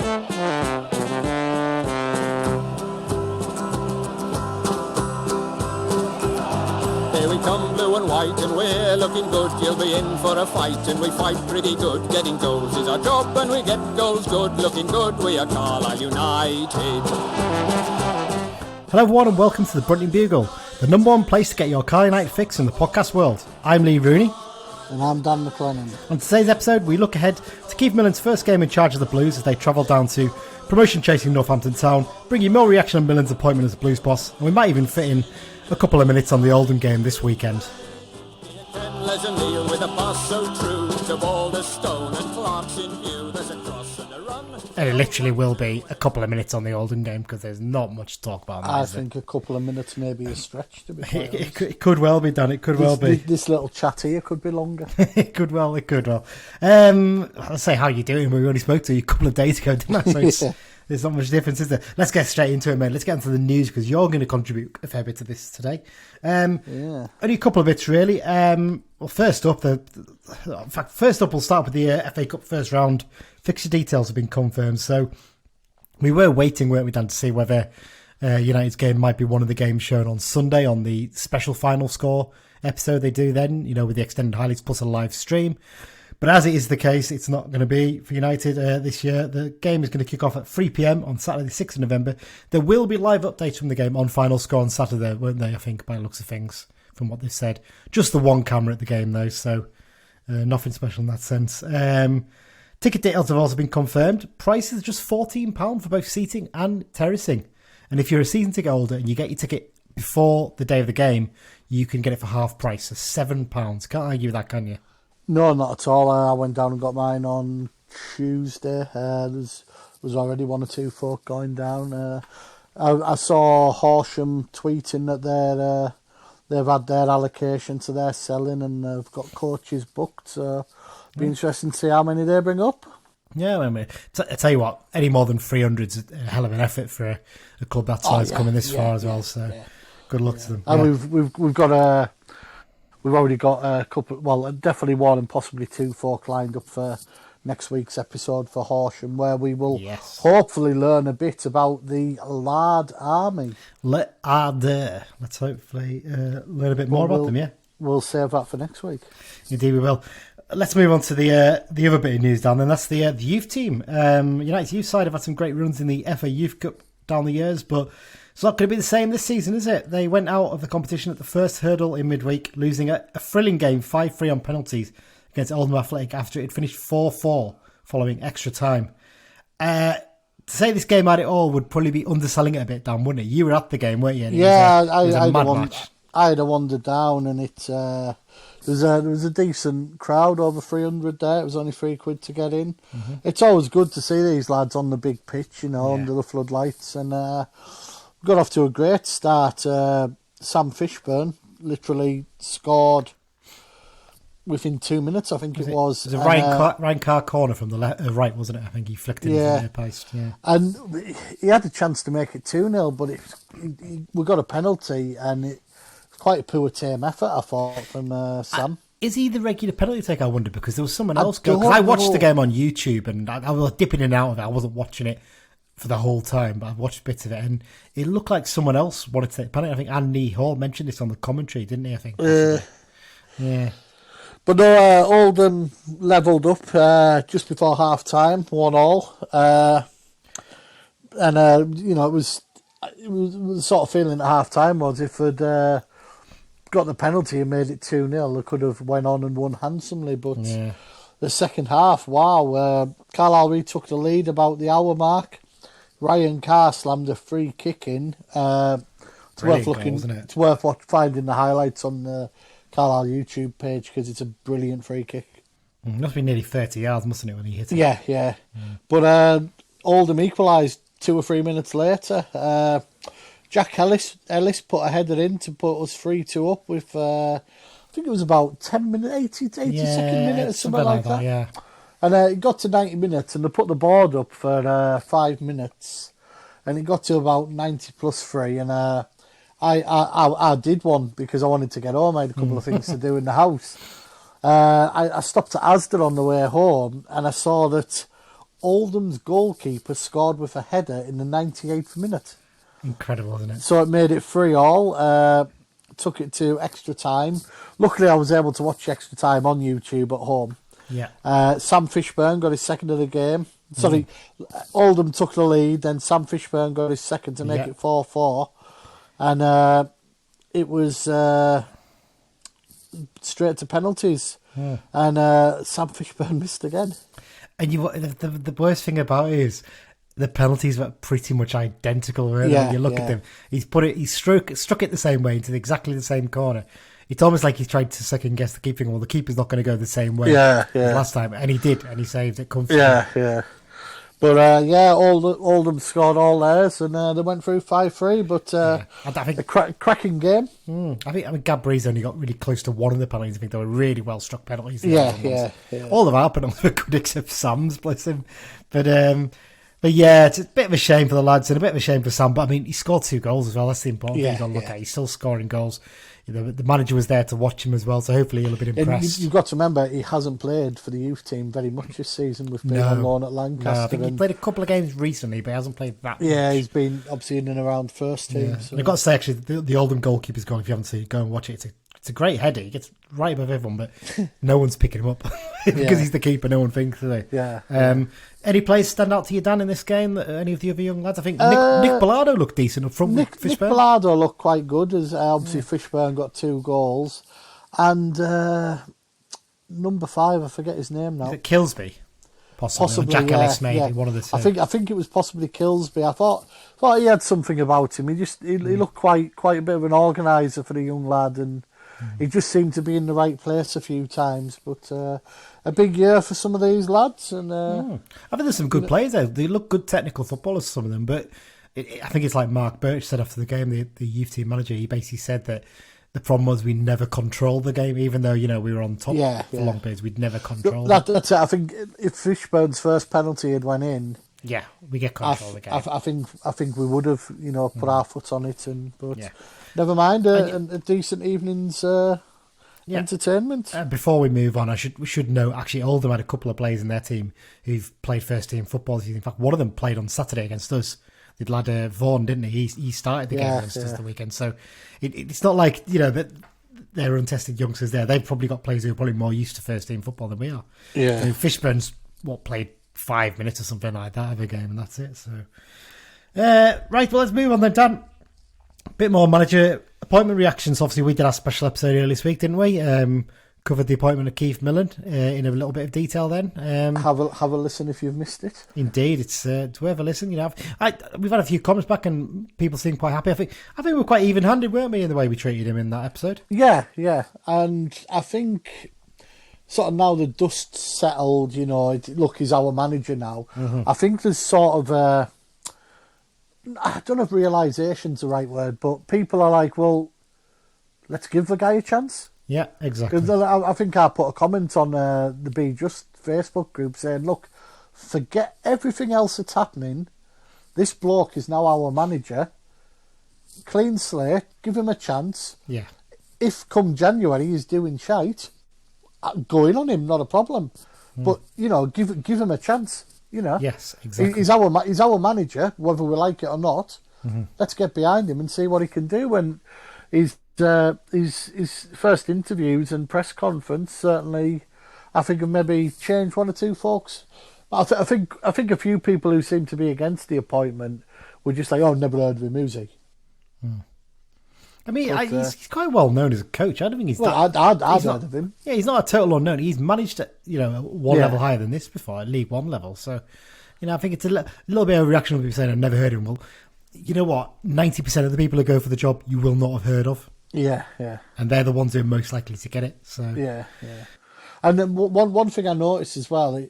Here we come, blue and white, and we're looking good. You'll be in for a fight, and we fight pretty good. Getting goals is our job, and we get goals good. Looking good, we are Carlisle United. Hello everyone and welcome to the Brunton Bugle, the number one place to get your Carlisle United fix in the podcast world. I'm Lee Rooney. And I'm Dan McLennan. On today's episode, we look ahead to Keith Millen's first game in charge of the Blues as they travel down to promotion-chasing Northampton Town, bring you more reaction on Millen's appointment as Blues boss, and we might even fit in a couple of minutes on the Oldham game this weekend. And it literally will be a couple of minutes on the Oldham game because there's not much to talk about. I think a couple of minutes may be a stretch, to be quite honest. It could well be, Dan. It could well be. This little chat here could be longer. It could well. I'll say how you doing. We only spoke to you a couple of days ago, didn't I? So there's not much difference, is there? Let's get straight into it, mate. Let's get into the news because you're going to contribute a fair bit to this today. Only a couple of bits, really. Well, first up, we'll start with the FA Cup first round. Fixture details have been confirmed. So we were waiting, weren't we, Dan, to see whether United's game might be one of the games shown on Sunday on the special final score episode they do then, with the extended highlights plus a live stream. But as it is the case, it's not going to be for United this year. The game is going to kick off at 3 p.m. on Saturday the 6th of November. There will be live updates from the game on final score on Saturday, won't they, I think, by the looks of things, from what they've said. Just the one camera at the game, though, so nothing special in that sense. Ticket details have also been confirmed. Prices are just £14 for both seating and terracing. And if you're a season ticket holder and you get your ticket before the day of the game, you can get it for half price, so £7. Can't argue with that, can you? No, not at all. I went down and got mine on Tuesday. There's already one or two folk going down. I saw Horsham tweeting that they've had their allocation to their selling and they've got coaches booked. So it'll be interesting to see how many they bring up. Yeah, I tell you what, any more than 300 is a hell of an effort for a club that size coming this far as well. So good luck to them. And we've already got a couple, well, definitely one and possibly two folk lined up for next week's episode for Horsham, where we will hopefully learn a bit about the Lard Army. Let's hopefully learn a bit more about them, We'll save that for next week. Indeed we will. Let's move on to the other bit of news, Dan, and that's the youth team. United's youth side have had some great runs in the FA Youth Cup down the years, but it's not going to be the same this season, is it? They went out of the competition at the first hurdle in midweek, losing a thrilling game 5-3 on penalties against Oldham Athletic after it had finished 4-4 following extra time. To say this game had it all would probably be underselling it a bit, Dan, wouldn't it? You were at the game, weren't you? I had a wander down, and there was a decent crowd, over 300 there. It was only £3 to get in. Mm-hmm. It's always good to see these lads on the big pitch, under the floodlights, and got off to a great start. Sam Fishburn literally scored within 2 minutes, I think it was. It was a Ryan Carr corner from the right, wasn't it? I think he flicked it into the near post. Yeah. And he had a chance to make it 2-0, but we got a penalty, and it was quite a poor team effort, I thought, from Sam. Is he the regular penalty taker, I wonder? Because there was someone else go. Because I watched the game on YouTube, and I was dipping in and out of it. I wasn't watching it for the whole time, but I've watched bits of it, and it looked like someone else wanted to take penalty. I think Andy Hall mentioned this on the commentary, didn't he? I think. Yeah. But no, Oldham levelled up just before half time, 1-1. It was the sort of feeling at half time was if they'd got the penalty and made it 2-0, they could have went on and won handsomely. But the second half, Carlisle retook the lead about the hour mark. Ryan Carr slammed a free kick in. It's worth finding the highlights on the Carlisle YouTube page because it's a brilliant free kick. It must be nearly 30 yards, mustn't it, when he hit it? Yeah. But Oldham equalised 2 or 3 minutes later. Jack Ellis put a header in to put us 3-2 up with, I think it was about 10 minutes, 82nd minute or something like that. Yeah. And it got to 90 minutes and they put the board up for 5 minutes. And it got to about 90 plus 3. And I did one because I wanted to get home. I had a couple of things to do in the house. I stopped at Asda on the way home and I saw that Oldham's goalkeeper scored with a header in the 98th minute. Incredible, isn't it? So it made it 3-3. Took it to extra time. Luckily, I was able to watch extra time on YouTube at home. Yeah. Sam Fishburne got his second of the game. Sorry, Oldham took the lead, then Sam Fishburne got his second to make it 4-4. And it was straight to penalties. Yeah. And Sam Fishburne missed again. And the worst thing about it is the penalties were pretty much identical. Really, when you look at them, he struck it the same way into exactly the same corner. It's almost like he's tried to second guess the keeper. Well, the keeper's not going to go the same way as last time, and he did, and he saved it comfortably. Yeah. But Oldham scored all theirs, and they went through 5-3. But I think a cracking game. I mean, Gabri's only got really close to one of the penalties. I think they were really well struck penalties. Yeah. All of our penalties were good except Sam's, bless him. But yeah, it's a bit of a shame for the lads and a bit of a shame for Sam. But I mean, he scored 2 goals as well. That's the important thing to look at. He's still scoring goals. The manager was there to watch him as well, so hopefully he'll have been impressed. You've got to remember, he hasn't played for the youth team very much this season with being on loan at Lancaster. No, I think he played a couple of games recently, but he hasn't played that much. Yeah, he's been obviously in and around first team. Yeah. So. And I've got to say, actually, the Oldham goalkeeper's goal, if you haven't seen it, go and watch it. It's a great header. He gets right above everyone, but no one's picking him up. Because he's the keeper, no one thinks, do they? Yeah. Any players stand out to you, Dan, in this game? Any of the other young lads? I think Nick Bellardo looked decent up front with Fishburne. Nick Bellardo looked quite good, as obviously Fishburne got 2 goals. And number 5, I forget his name now. Is it Kilsby? Possibly. Jack Ellis, maybe, one of the two. I think it was possibly Kilsby. I thought he had something about him. He looked quite a bit of an organiser for the young lad, and he just seemed to be in the right place a few times. But a big year for some of these lads. And I think there's some good players there. They look good technical footballers, some of them. But I think it's like Mark Birch said after the game, the youth team manager. He basically said that the problem was we never controlled the game, even though we were on top for long periods. We'd never controlled it. That's it. I think if Fishburne's first penalty had went in, we get control of the game. I think we would have put our foot on it, but never mind. A decent evening's entertainment. Before we move on, we should know actually Oldham had a couple of players in their team who've played first team football. In fact, one of them played on Saturday against us. The lad Vaughan, didn't he? He started the game against us the weekend. So it's not like that they're untested youngsters there. They've probably got players who are probably more used to first team football than we are. Yeah, Fishburne's played 5 minutes or something like that of a game, and that's it. So right, well, let's move on then, Dan. A bit more manager appointment reactions. Obviously, we did our special episode earlier this week, didn't we? Covered the appointment of Keith Millen in a little bit of detail then. Have a listen if you've missed it. Indeed, it's worth a listen. We've had a few comments back and people seem quite happy. I think we were quite even-handed, weren't we, in the way we treated him in that episode? Yeah. And I think sort of now the dust's settled, look, he's our manager now. Mm-hmm. I think there's sort of I don't know if realisation's the right word, but people are like, well, let's give the guy a chance. Yeah, exactly. Because I think I put a comment on the Be Just Facebook group saying, look, forget everything else that's happening. This bloke is now our manager. Clean slate, give him a chance. Yeah. If come January he's doing shite, going on him, not a problem. But, give him a chance. Yes, exactly. He's our manager, whether we like it or not. Mm-hmm. Let's get behind him and see what he can do. And his first interviews and press conference certainly, I think, have maybe changed one or two folks. I think a few people who seem to be against the appointment were just like, "Oh, never heard of him, who's he?" I mean, he's quite well known as a coach. I don't think he's. Well, I'd heard of him. Yeah, he's not a total unknown. He's managed at one level higher than this before, at League One level. So, I think it's a little bit of a reaction of people saying, "I've never heard of him." Well, you know what? 90% of the people who go for the job, you will not have heard of. Yeah. And they're the ones who are most likely to get it. So yeah. And then one thing I noticed as well,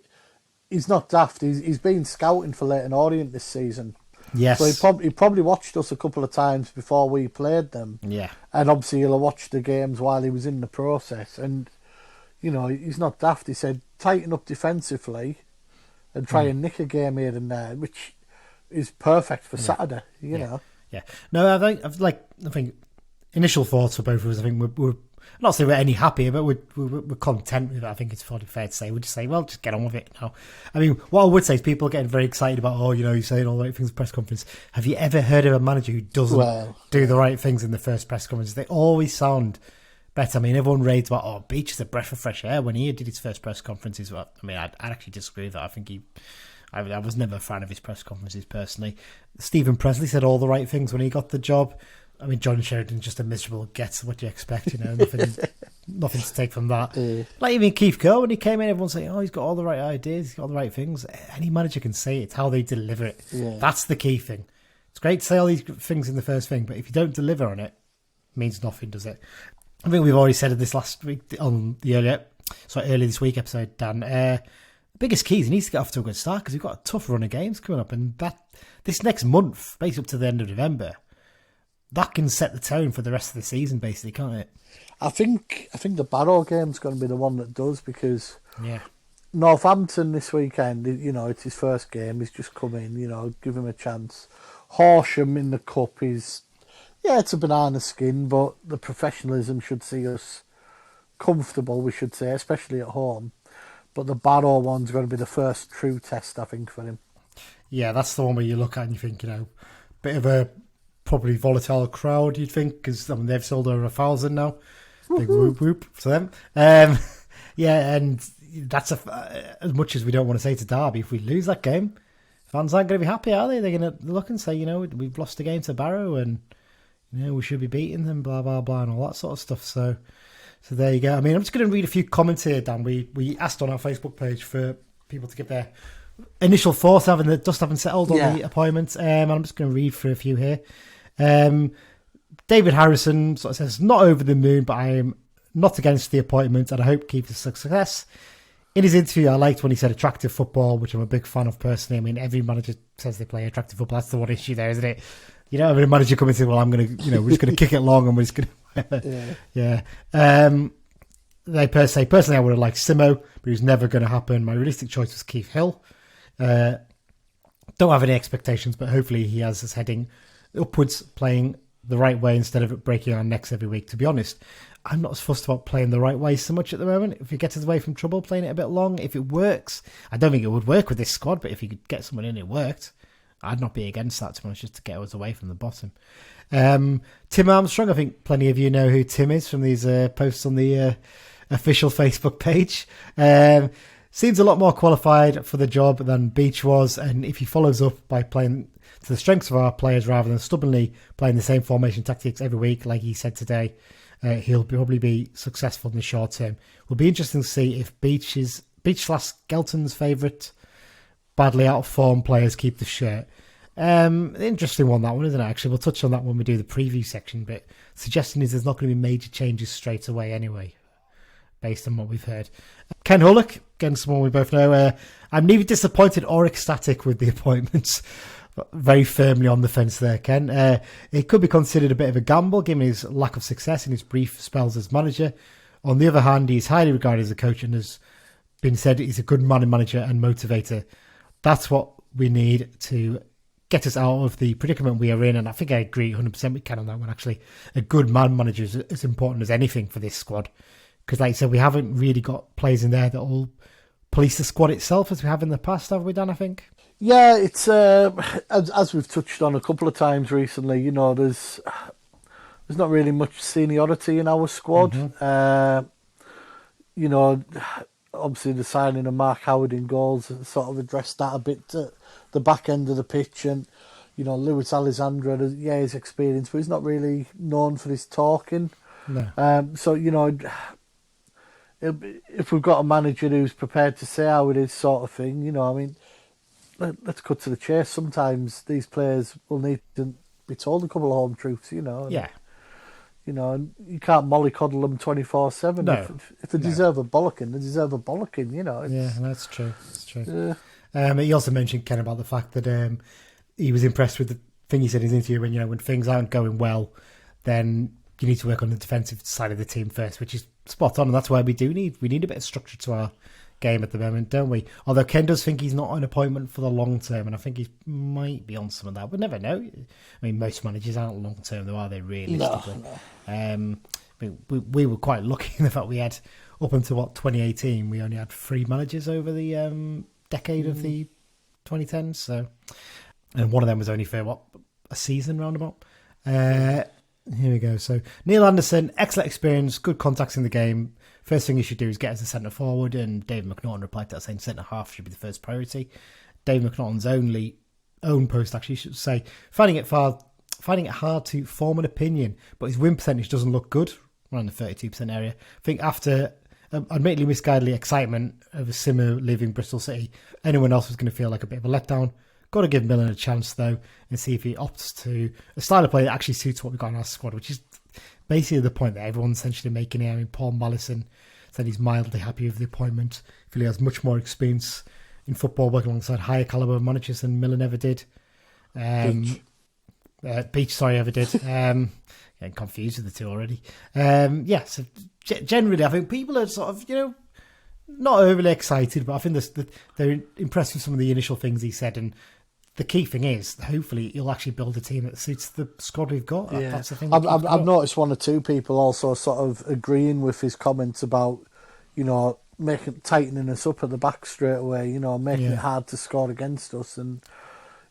he's not daft. He's been scouting for Leyton Orient this season. Yes. So he probably watched us a couple of times before we played them. Yeah. And obviously he'll have watched the games while he was in the process. And, he's not daft. He said, tighten up defensively and try and nick a game here and there, which is perfect for Saturday, you know. Yeah. No, I think initial thoughts for both of us, I think we're not saying we're any happier, but we're content with it. I think it's probably fair to say. We'll just say, well, just get on with it now. I mean, what I would say is people are getting very excited about, you're saying all the right things in the press conference. Have you ever heard of a manager who doesn't do the right things in the first press conference? They always sound better. I mean, everyone raves about, Beach is a breath of fresh air when he did his first press conferences. Well, I mean, I'd actually disagree with that. I think I was never a fan of his press conferences personally. Stephen Presley said all the right things when he got the job. I mean, John Sheridan's just a miserable gets. What do you expect? Nothing to take from that. Like even Keith Curle, when he came in, everyone's saying, he's got all the right ideas, he's got all the right things. Any manager can say it. It's how they deliver it. Yeah. That's the key thing. It's great to say all these things in the first thing, but if you don't deliver on it, it means nothing, does it? I think we've already said it this last week on the earlier this week episode, Dan. The biggest key is he needs to get off to a good start because we've got a tough run of games coming up, and this next month, basically up to the end of November, that can set the tone for the rest of the season, basically, can't it? I think the Barrow game's going to be the one that does, because Northampton this weekend, it's his first game. He's just come in, give him a chance. Horsham in the cup is, it's a banana skin, but the professionalism should see us comfortable, we should say, especially at home. But the Barrow one's going to be the first true test, I think, for him. Yeah, that's the one where you look at and you think, bit of a probably volatile crowd, you'd think, because they've sold over 1,000 now. Big whoop whoop to them. And that's as much as we don't want to say to Derby, if we lose that game, fans aren't going to be happy, are they? They're going to look and say, we've lost the game to Barrow and we should be beating them, blah blah blah, and all that sort of stuff. So there you go. I mean, I'm just going to read a few comments here, Dan. We asked on our Facebook page for people to give their initial thoughts, having settled on the appointment. I'm just going to read through a few here. David Harrison sort of says, not over the moon, but I am not against the appointment and I hope Keith is a success. In his interview, I liked when he said attractive football, which I'm a big fan of personally. I mean, every manager says they play attractive football. That's the one issue there, isn't it? Every manager coming and say, well, I'm going to, we're just going to kick it long and we're just going to... They say, personally, I would have liked Simo, but it was never going to happen. My realistic choice was Keith Hill. Don't have any expectations, but hopefully he has his heading upwards, playing the right way instead of breaking our necks every week. To be honest, I'm not as fussed about playing the right way so much at the moment. If it gets us away from trouble, playing it a bit long, if it works, I don't think it would work with this squad, but if you could get someone in, it worked. I'd not be against that, to be honest, just to get us away from the bottom. Tim Armstrong, I think plenty of you know who Tim is from these posts on the official Facebook page. Seems a lot more qualified for the job than Beach was, and if he follows up by playing to the strengths of our players rather than stubbornly playing the same formation tactics every week, like he said today, he'll probably be successful in the short term. Will be interesting to see if Beach/Skelton's favourite badly out of form players keep the shirt. Interesting one, that one, isn't it? Actually, we'll touch on that when we do the preview section, but suggestion is there's not going to be major changes straight away anyway, based on what we've heard. Ken Hullock, again, someone we both know. I'm neither disappointed or ecstatic with the appointments. Very firmly on the fence there, Ken. It could be considered a bit of a gamble given his lack of success in his brief spells as manager. On the other hand, he's highly regarded as a coach and has been said he's a good man manager and motivator. That's what we need to get us out of the predicament we are in, and I think I agree 100% with Ken on that one, actually. A good man manager is as important as anything for this squad, because like I said, we haven't really got players in there that will police the squad itself as we have in the past, have we, Dan, I think? Yeah, it's as we've touched on a couple of times recently, there's not really much seniority in our squad. Obviously the signing of Mark Howard in goals sort of addressed that a bit at the back end of the pitch, and Lewis Alexandra, his experience, but he's not really known for his talking. No. So if we've got a manager who's prepared to say how it is, sort of thing, let's cut to the chase. Sometimes these players will need to be told a couple of home truths, Yeah. And you can't mollycoddle them 24/7. No. If they deserve a bollocking, they deserve a bollocking, Yeah, that's true. That's true. He also mentioned, Ken, about the fact that he was impressed with the thing he said in his interview when things aren't going well, then you need to work on the defensive side of the team first, which is spot on, and that's why we need a bit of structure to our game at the moment, don't we? Although Ken does think he's not an appointment for the long term, and I think he might be on some of that. We'll never know. I mean, most managers aren't long term, though, are they, realistically? No. I mean, we were quite lucky in the fact we had, up until 2018, we only had 3 managers over the decade of the 2010s. So, and one of them was only for a season roundabout. Here we go. So Neil Anderson, excellent experience, good contacts in the game. First thing you should do is get as a centre forward, and David McNaughton replied to that saying centre half should be the first priority. David McNaughton's own post actually should say finding it hard to form an opinion, but his win percentage doesn't look good, around the 32% area. I think after admittedly misguidedly excitement over Simmer leaving Bristol City, anyone else was going to feel like a bit of a letdown. Got to give Millen a chance though, and see if he opts to a style of play that actually suits what we've got in our squad, which is basically the point that everyone's essentially making here. I mean, Paul Mallison said he's mildly happy with the appointment. I feel he has much more experience in football working alongside higher calibre managers than Millen ever did. Beach, ever did. Getting confused with the two already. So generally, I think people are sort of, not overly excited, but I think they're impressed with some of the initial things he said. And the key thing is, hopefully, he'll actually build a team that suits the squad we've got. Yeah. That's the thing. I've noticed one or two people also sort of agreeing with his comments about, tightening us up at the back straight away, making it hard to score against us. And,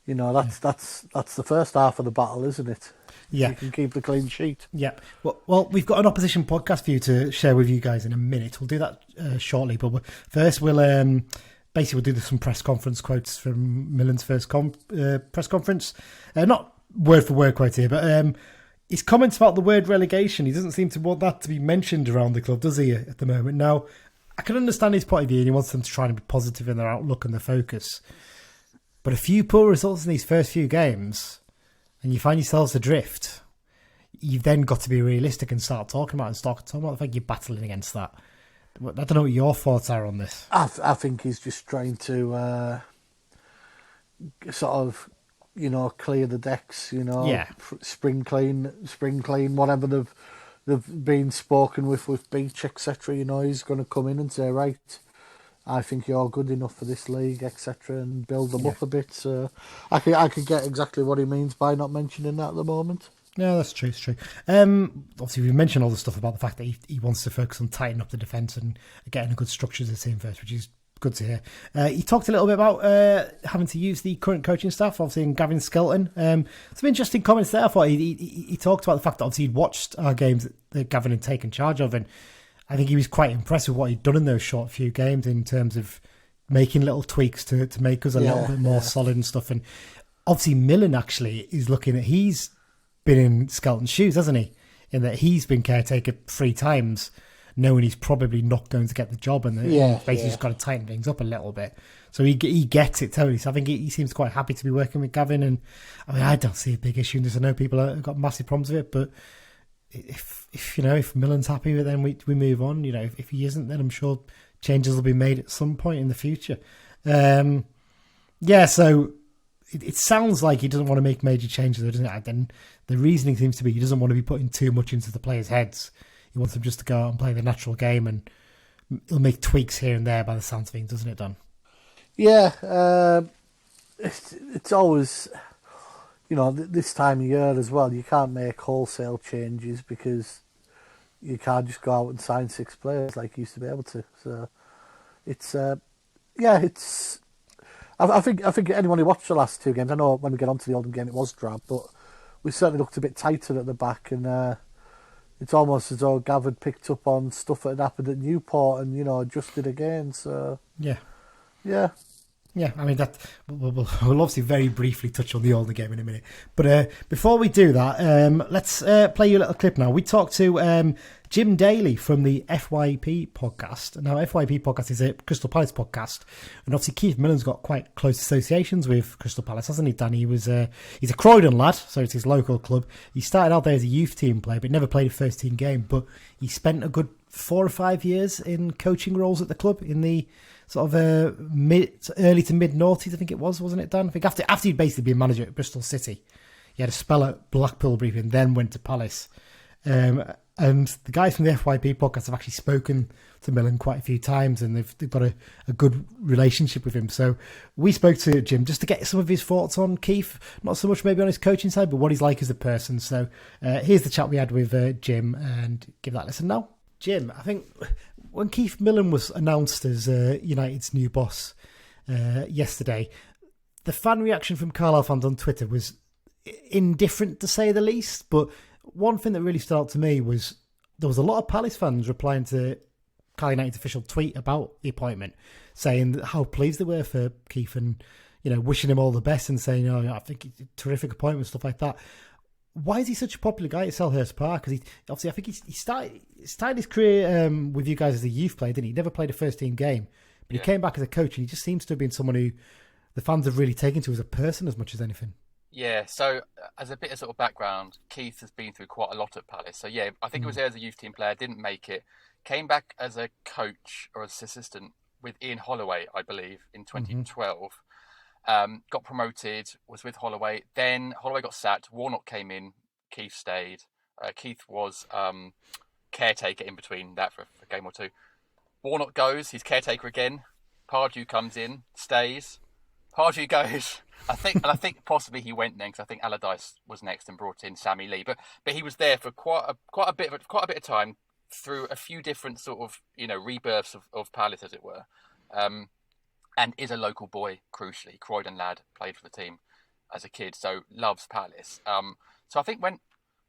that's the first half of the battle, isn't it? Yeah. You can keep the clean sheet. Yeah. Well, we've got an opposition podcast for you to share with you guys in a minute. We'll do that shortly. But first, we'll do some press conference quotes from Millen's first press conference. Not word for word quote here, but his comments about the word relegation. He doesn't seem to want that to be mentioned around the club, does he, at the moment? Now, I can understand his point of view, and he wants them to try and be positive in their outlook and their focus. But a few poor results in these first few games, and you find yourselves adrift, you've then got to be realistic and start talking about I think you're battling against that. I don't know what your thoughts are on this. I think he's just trying to sort of, clear the decks, spring clean, whatever they've been spoken with Beach, etc. He's going to come in and say, right, I think you're good enough for this league, etc., and build them up a bit. So I could get exactly what he means by not mentioning that at the moment. No, that's true. It's true. Obviously, we mentioned all the stuff about the fact that he wants to focus on tightening up the defence and getting a good structure as a team first, which is good to hear. He talked a little bit about having to use the current coaching staff, obviously, in Gavin Skelton. Some interesting comments there. I thought he talked about the fact that obviously he'd watched our games that Gavin had taken charge of, and I think he was quite impressed with what he'd done in those short few games in terms of making little tweaks to make us a little bit more solid and stuff. And obviously Millen actually is looking at, he's been in Skelton's shoes, hasn't he? In that he's been caretaker 3 times, knowing he's probably not going to get the job, and basically just got to tighten things up a little bit. So he gets it totally. So I think he seems quite happy to be working with Gavin. And I mean, I don't see a big issue in this. I know people have got massive problems with it, but if Millen's happy with it, then we move on. If he isn't, then I'm sure changes will be made at some point in the future. So it sounds like he doesn't want to make major changes, though, doesn't it? Then the reasoning seems to be he doesn't want to be putting too much into the players' heads. He wants them just to go out and play the natural game, and he'll make tweaks here and there by the sounds of things, doesn't it, Don? Yeah, it's always, this time of year as well, you can't make wholesale changes because you can't just go out and sign 6 players like you used to be able to. So I think anyone who watched the last 2 games, I know when we get onto the Oldham game it was drab, but we certainly looked a bit tighter at the back, and it's almost as though Gav had picked up on stuff that had happened at Newport and adjusted again. So yeah. I mean, that we'll obviously very briefly touch on the Oldham game in a minute. But before we do that, let's play you a little clip now. We talked to Jim Daly from the FYP podcast. Now, FYP podcast is a Crystal Palace podcast, and obviously Keith Millen's got quite close associations with Crystal Palace, hasn't he, Dan? He's a Croydon lad, so it's his local club. He started out there as a youth team player, but never played a first team game. But he spent a good 4 or 5 years in coaching roles at the club in the sort of early to mid noughties, I think it was, wasn't it, Dan? I think after he'd basically been manager at Bristol City, he had a spell at Blackpool briefly and then went to Palace. And the guys from the FYP podcast have actually spoken to Millen quite a few times, and they've got a good relationship with him. So we spoke to Jim just to get some of his thoughts on Keith, not so much maybe on his coaching side, but what he's like as a person. So here's the chat we had with Jim, and give that a listen now. Jim, I think when Keith Millen was announced as United's new boss yesterday, the fan reaction from Carlisle fans on Twitter was indifferent, to say the least. But one thing that really stood out to me was there was a lot of Palace fans replying to Carlisle United's official tweet about the appointment, saying how pleased they were for Keith and, wishing him all the best and saying, I think it's a terrific appointment, stuff like that. Why is he such a popular guy at Selhurst Park? Because I think he started his career with you guys as a youth player, didn't he? He never played a first-team game, but he came back as a coach, and he just seems to have been someone who the fans have really taken to as a person as much as anything. Yeah, so as a bit of sort of background, Keith has been through quite a lot at Palace. So yeah, I think he was there as a youth team player, didn't make it, came back as a coach or as assistant with Ian Holloway, I believe, in 2012. Got promoted, was with Holloway. Then Holloway got sacked, Warnock came in, Keith stayed. Keith was caretaker in between that for a game or two. Warnock goes, he's caretaker again. Pardew comes in, stays. Pardew goes. I think possibly he went then because I think Allardyce was next and brought in Sammy Lee. But he was there for quite a bit of time through a few different sort of rebirths of Palace, as it were, and is a local boy. Crucially, Croydon lad, played for the team as a kid, so loves Palace. So I think when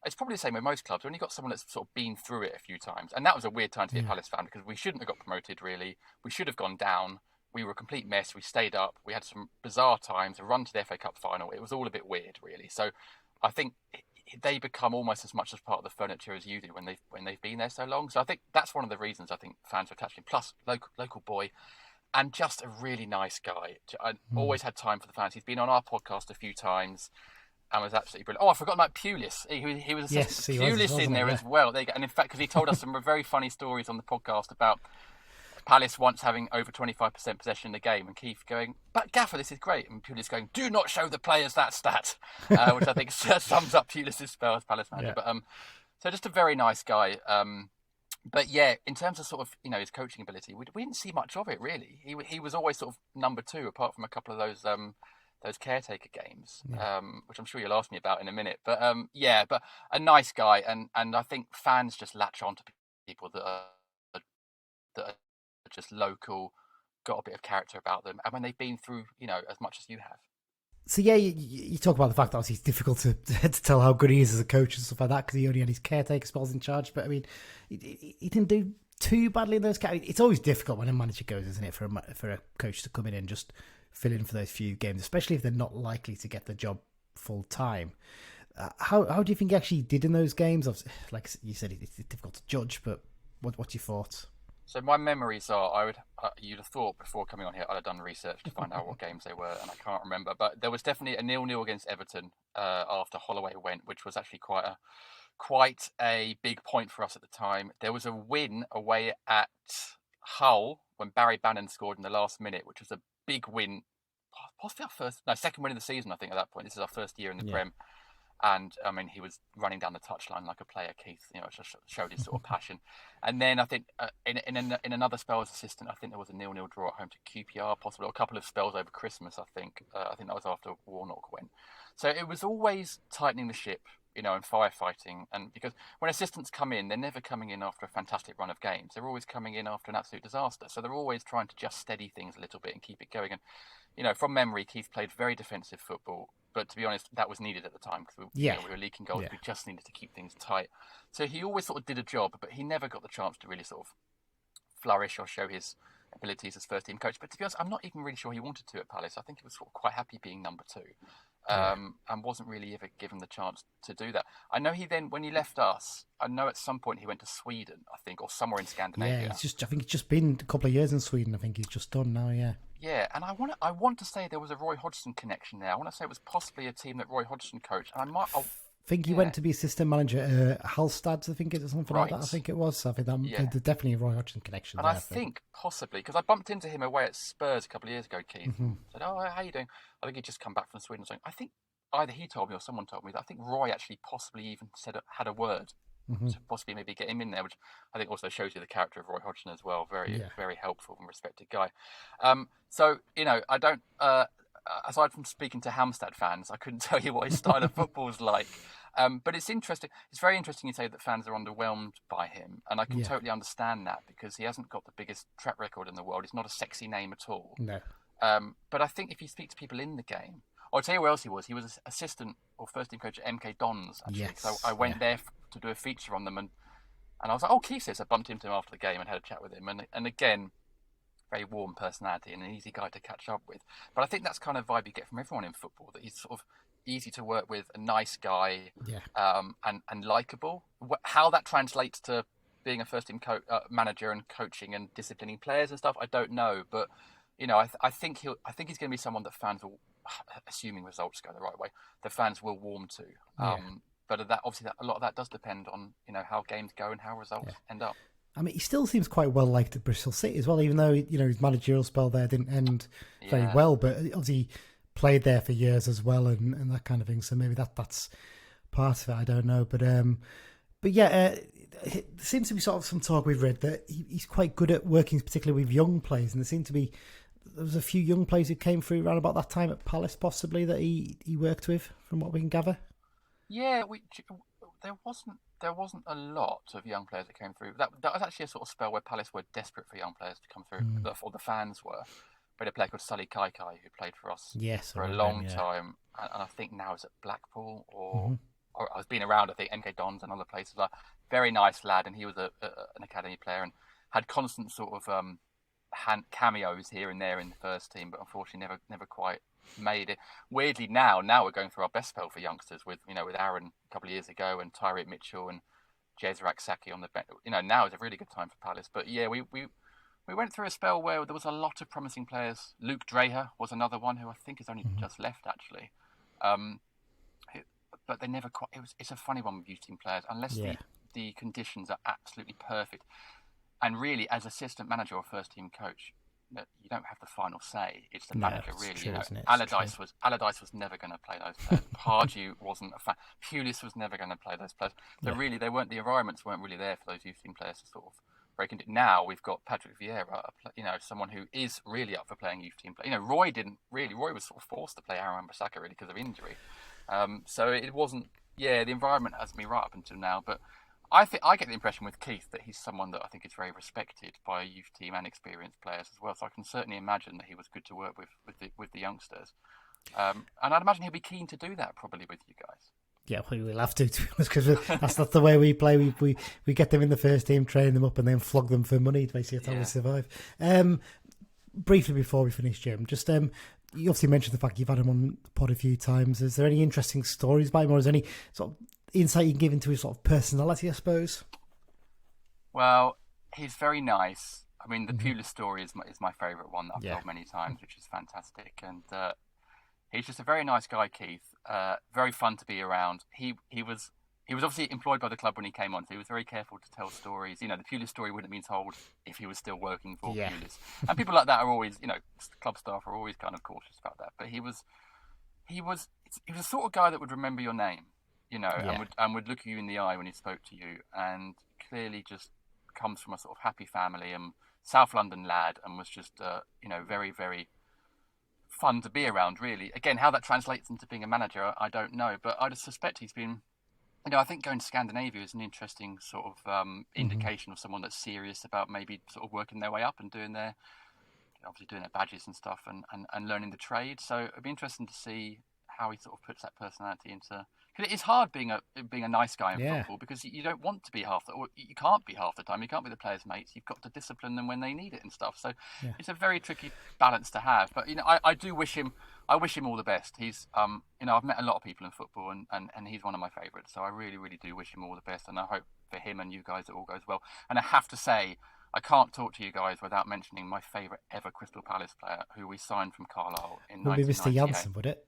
it's probably the same with most clubs, when you got someone that's sort of been through it a few times, and that was a weird time to be a Palace fan because we shouldn't have got promoted. Really, we should have gone down. We were a complete mess. We stayed up. We had some bizarre times, a run to the FA Cup final. It was all a bit weird, really. So I think they become almost as much as part of the furniture as you do when they've been there so long. So I think that's one of the reasons I think fans are attached to him. Plus, local boy, and just a really nice guy. I always had time for the fans. He's been on our podcast a few times and was absolutely brilliant. Oh, I forgot about Pulis. He was Pulis in there as well. There you go. And in fact, because he told us some very funny stories on the podcast about Palace once having over 25% possession in the game, and Keith going, "But Gaffer, this is great," and Pulis going, "Do not show the players that stat," which I think sums up Pulis' spell as Palace manager. Yeah. But so just a very nice guy. But yeah, in terms of sort of his coaching ability, we didn't see much of it really. He was always sort of number two, apart from a couple of those caretaker games, which I'm sure you'll ask me about in a minute. But but a nice guy, and I think fans just latch on to people that are just local, got a bit of character about them, and when they've been through as much as you have. So yeah, you talk about the fact that obviously it's difficult to tell how good he is as a coach and stuff like that because he only had his caretaker spells in charge. But I mean, he didn't do too badly in those categories. It's always difficult when a manager goes, isn't it, for a coach to come in and just fill in for those few games, especially if they're not likely to get the job full time. How do you think he actually did in those games? Obviously, like you said, it's difficult to judge, but what's your thoughts? So my memories are, you'd have thought before coming on here, I'd have done research to find out what games they were, and I can't remember. But there was definitely a 0-0 against Everton after Holloway went, which was actually quite a big point for us at the time. There was a win away at Hull when Barry Bannon scored in the last minute, which was a big win. Possibly our second win of the season, I think, at that point. This is our first year in the Prem. And I mean, he was running down the touchline like a player, Keith. Just showed his sort of passion. And then I think in another spell as assistant, I think there was a 0-0 draw at home to QPR, possibly, or a couple of spells over Christmas. I think that was after Warnock went. So it was always tightening the ship, and firefighting. And because when assistants come in, they're never coming in after a fantastic run of games. They're always coming in after an absolute disaster. So they're always trying to just steady things a little bit and keep it going. And from memory, Keith played very defensive football. But to be honest, that was needed at the time because we were leaking goals. Yeah. We just needed to keep things tight. So he always sort of did a job, but he never got the chance to really sort of flourish or show his abilities as first-team coach. But to be honest, I'm not even really sure he wanted to at Palace. I think he was sort of quite happy being number two and wasn't really ever given the chance to do that. I know when he left us, I know at some point he went to Sweden, I think, or somewhere in Scandinavia. Yeah, I think it's just been a couple of years in Sweden. I think he's just done now, yeah. Yeah, and I want to say there was a Roy Hodgson connection there. I want to say it was possibly a team that Roy Hodgson coached. And I think he went to be assistant manager at Halstad, I think it was something like that. I think it was. So I think there's definitely a Roy Hodgson connection. And there, I think possibly because I bumped into him away at Spurs a couple of years ago, Keith. Said, "Oh, how you doing?" I think he'd just come back from Sweden or something. I think either he told me or someone told me that I think Roy actually possibly even had a word to possibly maybe get him in there, which I think also shows you the character of Roy Hodgson as well. Very, very helpful and respected guy. So, I don't, aside from speaking to Hampstead fans, I couldn't tell you what his style of football is like. But it's interesting. It's very interesting you say that fans are underwhelmed by him. And I can totally understand that because he hasn't got the biggest track record in the world. He's not a sexy name at all. No. But I think if you speak to people in the game, I'll tell you where else he was. He was assistant or first team coach at MK Dons, actually. Yes. So I went there to do a feature on them. And I was like, oh, Keith says. I bumped into him after the game and had a chat with him. And again, very warm personality and an easy guy to catch up with. But I think that's kind of vibe you get from everyone in football, that he's sort of easy to work with, a nice guy, and likable. How that translates to being a first team manager and coaching and disciplining players and stuff, I don't know. But I think he's going to be someone that fans will, assuming results go the right way, the fans will warm to. But that obviously a lot of that does depend on how games go and how results end up. I mean, he still seems quite well liked at Bristol City as well, even though his managerial spell there didn't end very well. But obviously played there for years as well, and that kind of thing. So maybe that's part of it. I don't know, but there seems to be sort of some talk we've read that he's quite good at working, particularly with young players. And there was a few young players who came through around about that time at Palace, possibly, that he worked with, from what we can gather. Yeah, there wasn't a lot of young players that came through. That was actually a sort of spell where Palace were desperate for young players to come through, or the fans were. We had a player called Sully Kaikai who played for us for a long time, and I think now is at Blackpool or I was being around. I think MK Dons and other places. Very nice lad, and he was an academy player and had constant sort of cameos here and there in the first team, but unfortunately never quite made it. Weirdly, now we're going through our best spell for youngsters with Aaron a couple of years ago and Tyreek Mitchell and Jezrak Saki on the bench. Now is a really good time for Palace. But we went through a spell where there was a lot of promising players. Luke Dreher was another one who I think has only just left, actually. But they never quite... It's a funny one with youth team players, unless the conditions are absolutely perfect. And really, as assistant manager or first team coach, you don't have the final say. It's the manager, really. True, Allardyce was never going to play those players. Pardew wasn't a fan. Pulis was never going to play those players. So really, the environments weren't really there for those youth team players to sort of break into. Now we've got Patrick Vieira, someone who is really up for playing youth team play. Roy didn't really. Roy was sort of forced to play Aaron Wan-Bissaka really because of injury. So it wasn't. Yeah, the environment has me right up until now, but I get the impression with Keith that he's someone that I think is very respected by a youth team and experienced players as well. So I can certainly imagine that he was good to work with the youngsters, and I'd imagine he'll be keen to do that probably with you guys. Yeah, we will have to be honest, because that's not the way we play. We get them in the first team, train them up, and then flog them for money. Basically, that's how we survive. Briefly before we finish, Jim, just you obviously mentioned the fact you've had him on the pod a few times. Is there any interesting stories by him, or is there any sort of insight you can give into his sort of personality, I suppose? Well, he's very nice. I mean, the Pulis story is my favourite one that I've told many times, which is fantastic. And he's just a very nice guy, Keith. Very fun to be around. He was obviously employed by the club when he came on, so he was very careful to tell stories. The Pulis story wouldn't have been told if he was still working for Pulis. And people like that are always, club staff are always kind of cautious about that. But he was the sort of guy that would remember your name. And would look you in the eye when he spoke to you, and clearly just comes from a sort of happy family and South London lad, and was just very, very fun to be around, really. Again, how that translates into being a manager, I don't know, but I just suspect he's been, I think going to Scandinavia is an interesting sort of indication of someone that's serious about maybe sort of working their way up and doing their badges and stuff and learning the trade. So it'd be interesting to see how he sort of puts that personality into. Because it is hard being a nice guy in football, because you don't want to be you can't be half the time. You can't be the players' mates. You've got to discipline them when they need it and stuff. So it's a very tricky balance to have. But I do wish him. I wish him all the best. He's I've met a lot of people in football, and he's one of my favourites. So I really, really do wish him all the best, and I hope for him and you guys it all goes well. And I have to say, I can't talk to you guys without mentioning my favourite ever Crystal Palace player, who we signed from Carlisle in 1998. Would be Mr. Janssen, would it?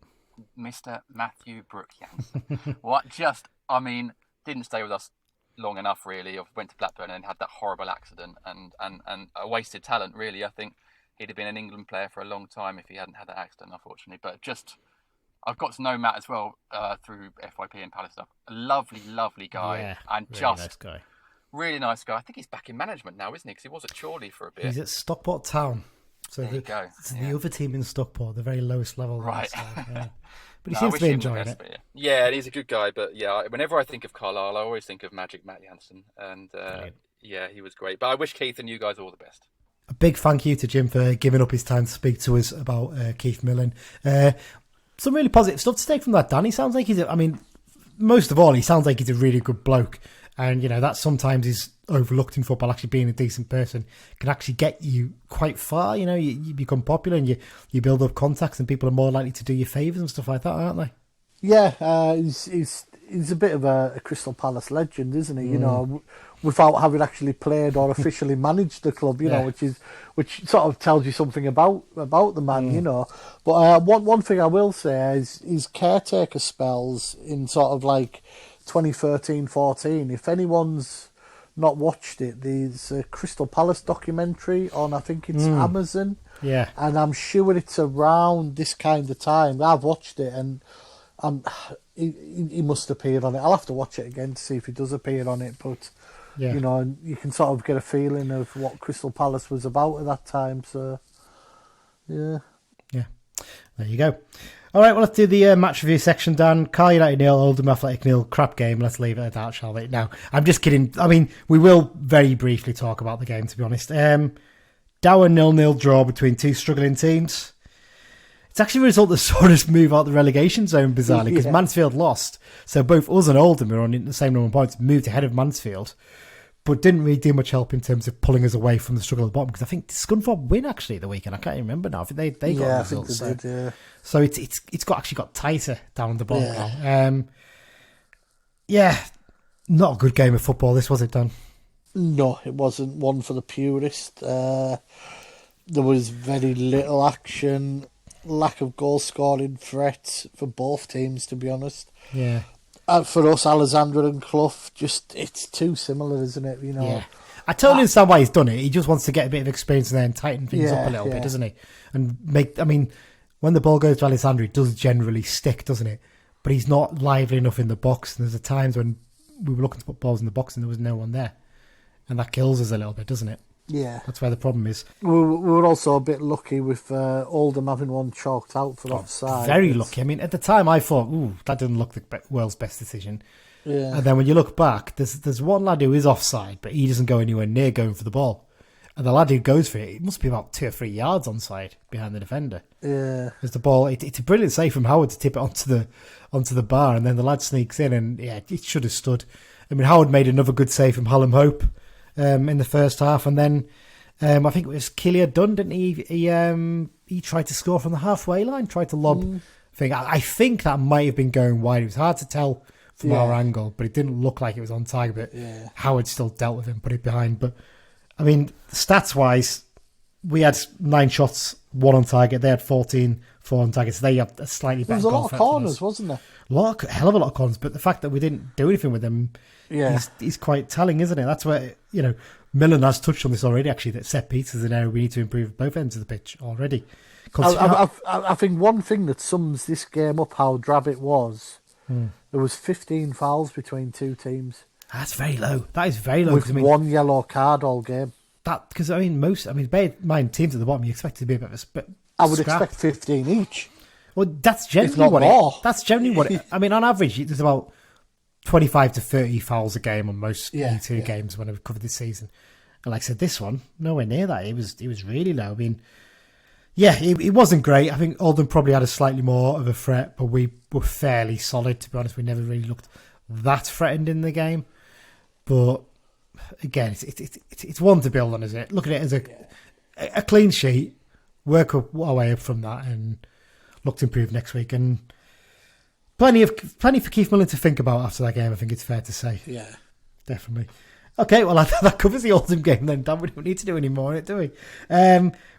Mr. Matthew Brook Janssen. Didn't stay with us long enough, really. I went to Blackburn and had that horrible accident and a wasted talent, really. I think he'd have been an England player for a long time if he hadn't had that accident, unfortunately. But just I've got to know Matt as well through FYP and Palace stuff. A lovely, lovely guy, and really just nice guy. really nice guy. I think he's back in management now, isn't he? Because he was at Chorley for a bit. He's at Stockport Town. So there you go. It's the other team in Stockport, the very lowest level. Right. So, yeah. But he seems to be enjoying it. Yeah, and he's a good guy. But yeah, whenever I think of Carlisle, I always think of Magic Matt Jansen. And yeah, he was great. But I wish Keith and you guys all the best. A big thank you to Jim for giving up his time to speak to us about Keith Millen. Some really positive stuff to take from that, Dan. He sounds like most of all, he sounds like he's a really good bloke. And, that sometimes is overlooked in football. Actually being a decent person can actually get you quite far. You become popular and you build up contacts and people are more likely to do you favours and stuff like that, aren't they? Yeah, he's a bit of a Crystal Palace legend, isn't he? Without having actually played or officially managed the club, which sort of tells you something about the man, But one thing I will say is his caretaker spells in sort of like 2013-14. If anyone's not watched it, there's a Crystal Palace documentary on, I think it's Amazon. Yeah, and I'm sure it's around this kind of time. I've watched it and. He must appear on it. I'll have to watch it again to see if he does appear on it. But you can sort of get a feeling of what Crystal Palace was about at that time. So yeah. There you go. All right, well, let's do the match review section, Dan. Carl United 0, Oldham Athletic 0. Crap game. Let's leave it at that, shall we? Now, I'm just kidding. I mean, we will very briefly talk about the game, to be honest. Dower 0-0 draw between two struggling teams. It's actually a result that saw us move out the relegation zone, bizarrely, because Mansfield lost. So both us and Oldham, who are on the same number of points, moved ahead of Mansfield, but didn't really do much help in terms of pulling us away from the struggle at the bottom, because I think Scunthorpe win, actually, the weekend. I can't even remember now. I think they got results. I think they did, So it's got tighter down the bottom now. Not a good game of football, this, was it, Dan? No, it wasn't one for the purist. There was very little action. Lack of goal scoring threat for both teams, to be honest. Yeah. For us, Alexander and Clough, it's too similar, isn't it? Yeah. I totally understand why he's done it. He just wants to get a bit of experience and then tighten things up a little bit, doesn't he? And when the ball goes to Alexander, it does generally stick, doesn't it? But he's not lively enough in the box. And there's times when we were looking to put balls in the box and there was no one there. And that kills us a little bit, doesn't it? Yeah. That's where the problem is. We were also a bit lucky with Oldham having one chalked out for offside. Very lucky. At the time I thought, that didn't look the world's best decision. Yeah. And then when you look back, there's one lad who is offside, but he doesn't go anywhere near going for the ball. And the lad who goes for it must be about 2 or 3 yards onside behind the defender. Yeah. There's the ball. It's a brilliant save from Howard to tip it onto the bar, and then the lad sneaks in, and it should have stood. Howard made another good save from Hallam Hope in the first half, and then I think it was Killian Dunn, didn't he? He tried to score from the halfway line, tried to lob thing. I think that might have been going wide. It was hard to tell from our angle, but it didn't look like it was on target. But Howard still dealt with him, put it behind. But stats wise, we had 9 shots, 1 on target. They had 14, 4 on target. So they had a slightly better. There was a lot of corners, wasn't there? Hell of a lot of corners. But the fact that we didn't do anything with them is quite telling, isn't it? That's where Millen has touched on this already, actually, that set pieces is an area we need to improve both ends of the pitch already. I think one thing that sums this game up, how drab it was, there was 15 fouls between two teams. That's very low. That is very low. With one yellow card all game. Because, bear in mind, teams at the bottom, you expect it to be a bit of a I would expect 15 each. Well, that's generally what it... on average, there's about 25 to 30 fouls a game on most E2 games when I've covered this season. And like I said, this one, nowhere near that. It was really low. It wasn't great. I think Oldham probably had a slightly more of a threat, but we were fairly solid, to be honest. We never really looked that threatened in the game. But again, it's one to build on, isn't it? Look at it as a clean sheet, work our way up from that, and look to improve next week. And plenty for Keith Millen to think about after that game, I think it's fair to say. Yeah. Definitely. Okay, well, that covers the Oldham game then, Dan. We don't need to do any more on it, do we?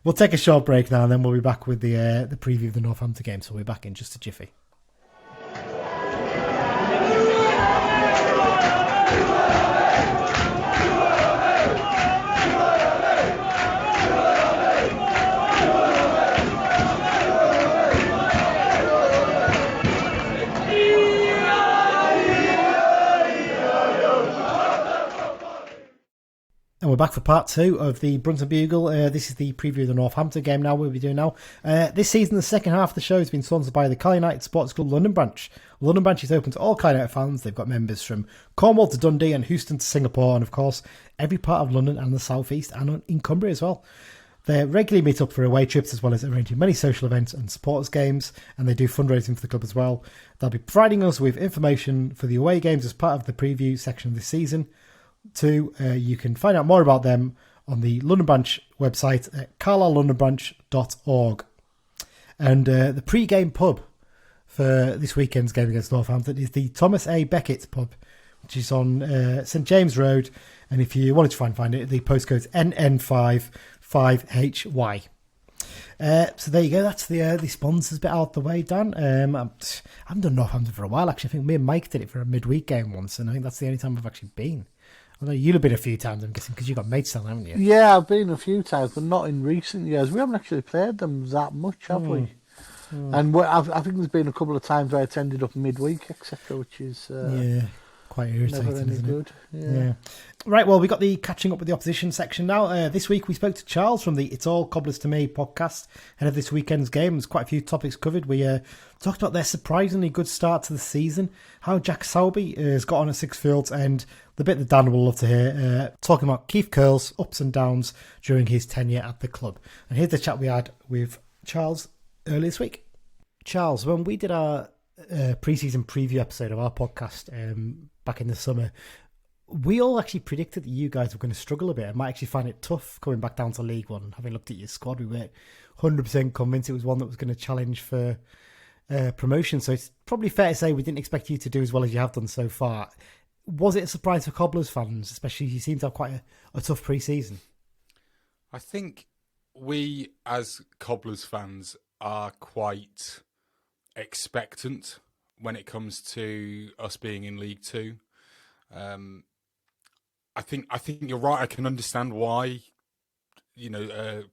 We'll take a short break now, and then we'll be back with the preview of the Northampton game. So we'll be back in just a jiffy. we're back for part 2 of the Brunton Bugle. This is the preview of the Northampton game now, we'll be doing now. This season, the second half of the show has been sponsored by the Carlisle United Sports Club London branch. London branch is open to all Carlisle United fans. They've got members from Cornwall to Dundee and Houston to Singapore, and of course, every part of London and the South East, and in Cumbria as well. They regularly meet up for away trips as well as arranging many social events and supporters games, and they do fundraising for the club as well. They'll be providing us with information for the away games as part of the preview section of this season. You can find out more about them on the London branch website at carlisle-londonbranch.org. And the pre-game pub for this weekend's game against Northampton is the Thomas A. Beckett pub, which is on St James Road. And if you wanted to find it, the postcode's NN55HY. So there you go. That's the sponsors bit out the way, Dan. I haven't done Northampton for a while, actually. I think me and Mike did it for a midweek game once, and I think that's the only time I've actually been. Although you'll have been a few times, I'm guessing, because you've got mates down, haven't you? Yeah, I've been a few times, but not in recent years. We haven't actually played them that much, have we? And I think there's been a couple of times where it's ended up midweek, etc., which is quite irritating, never any isn't good. it? Yeah. Right, well, we got the catching up with the opposition section now. This week we spoke to Charles from the It's All Cobblers to Me podcast ahead of this weekend's game. There's quite a few topics covered. We talked about their surprisingly good start to the season, how Jack Selby has got on at Sixfields, and the bit that Dan will love to hear, talking about Keith Curle's ups and downs during his tenure at the club. And here's the chat we had with Charles earlier this week. Charles, when we did our pre-season preview episode of our podcast back in the summer, we all actually predicted that you guys were going to struggle a bit and might actually find it tough coming back down to League One. Having looked at your squad, we weren't 100% convinced it was one that was going to challenge for promotion. So it's probably fair to say we didn't expect you to do as well as you have done so far. Was it a surprise for Cobblers fans, especially you seem to have quite a tough pre-season? I think we, as Cobblers fans, are quite expectant when it comes to us being in League Two. I think you're right. I can understand why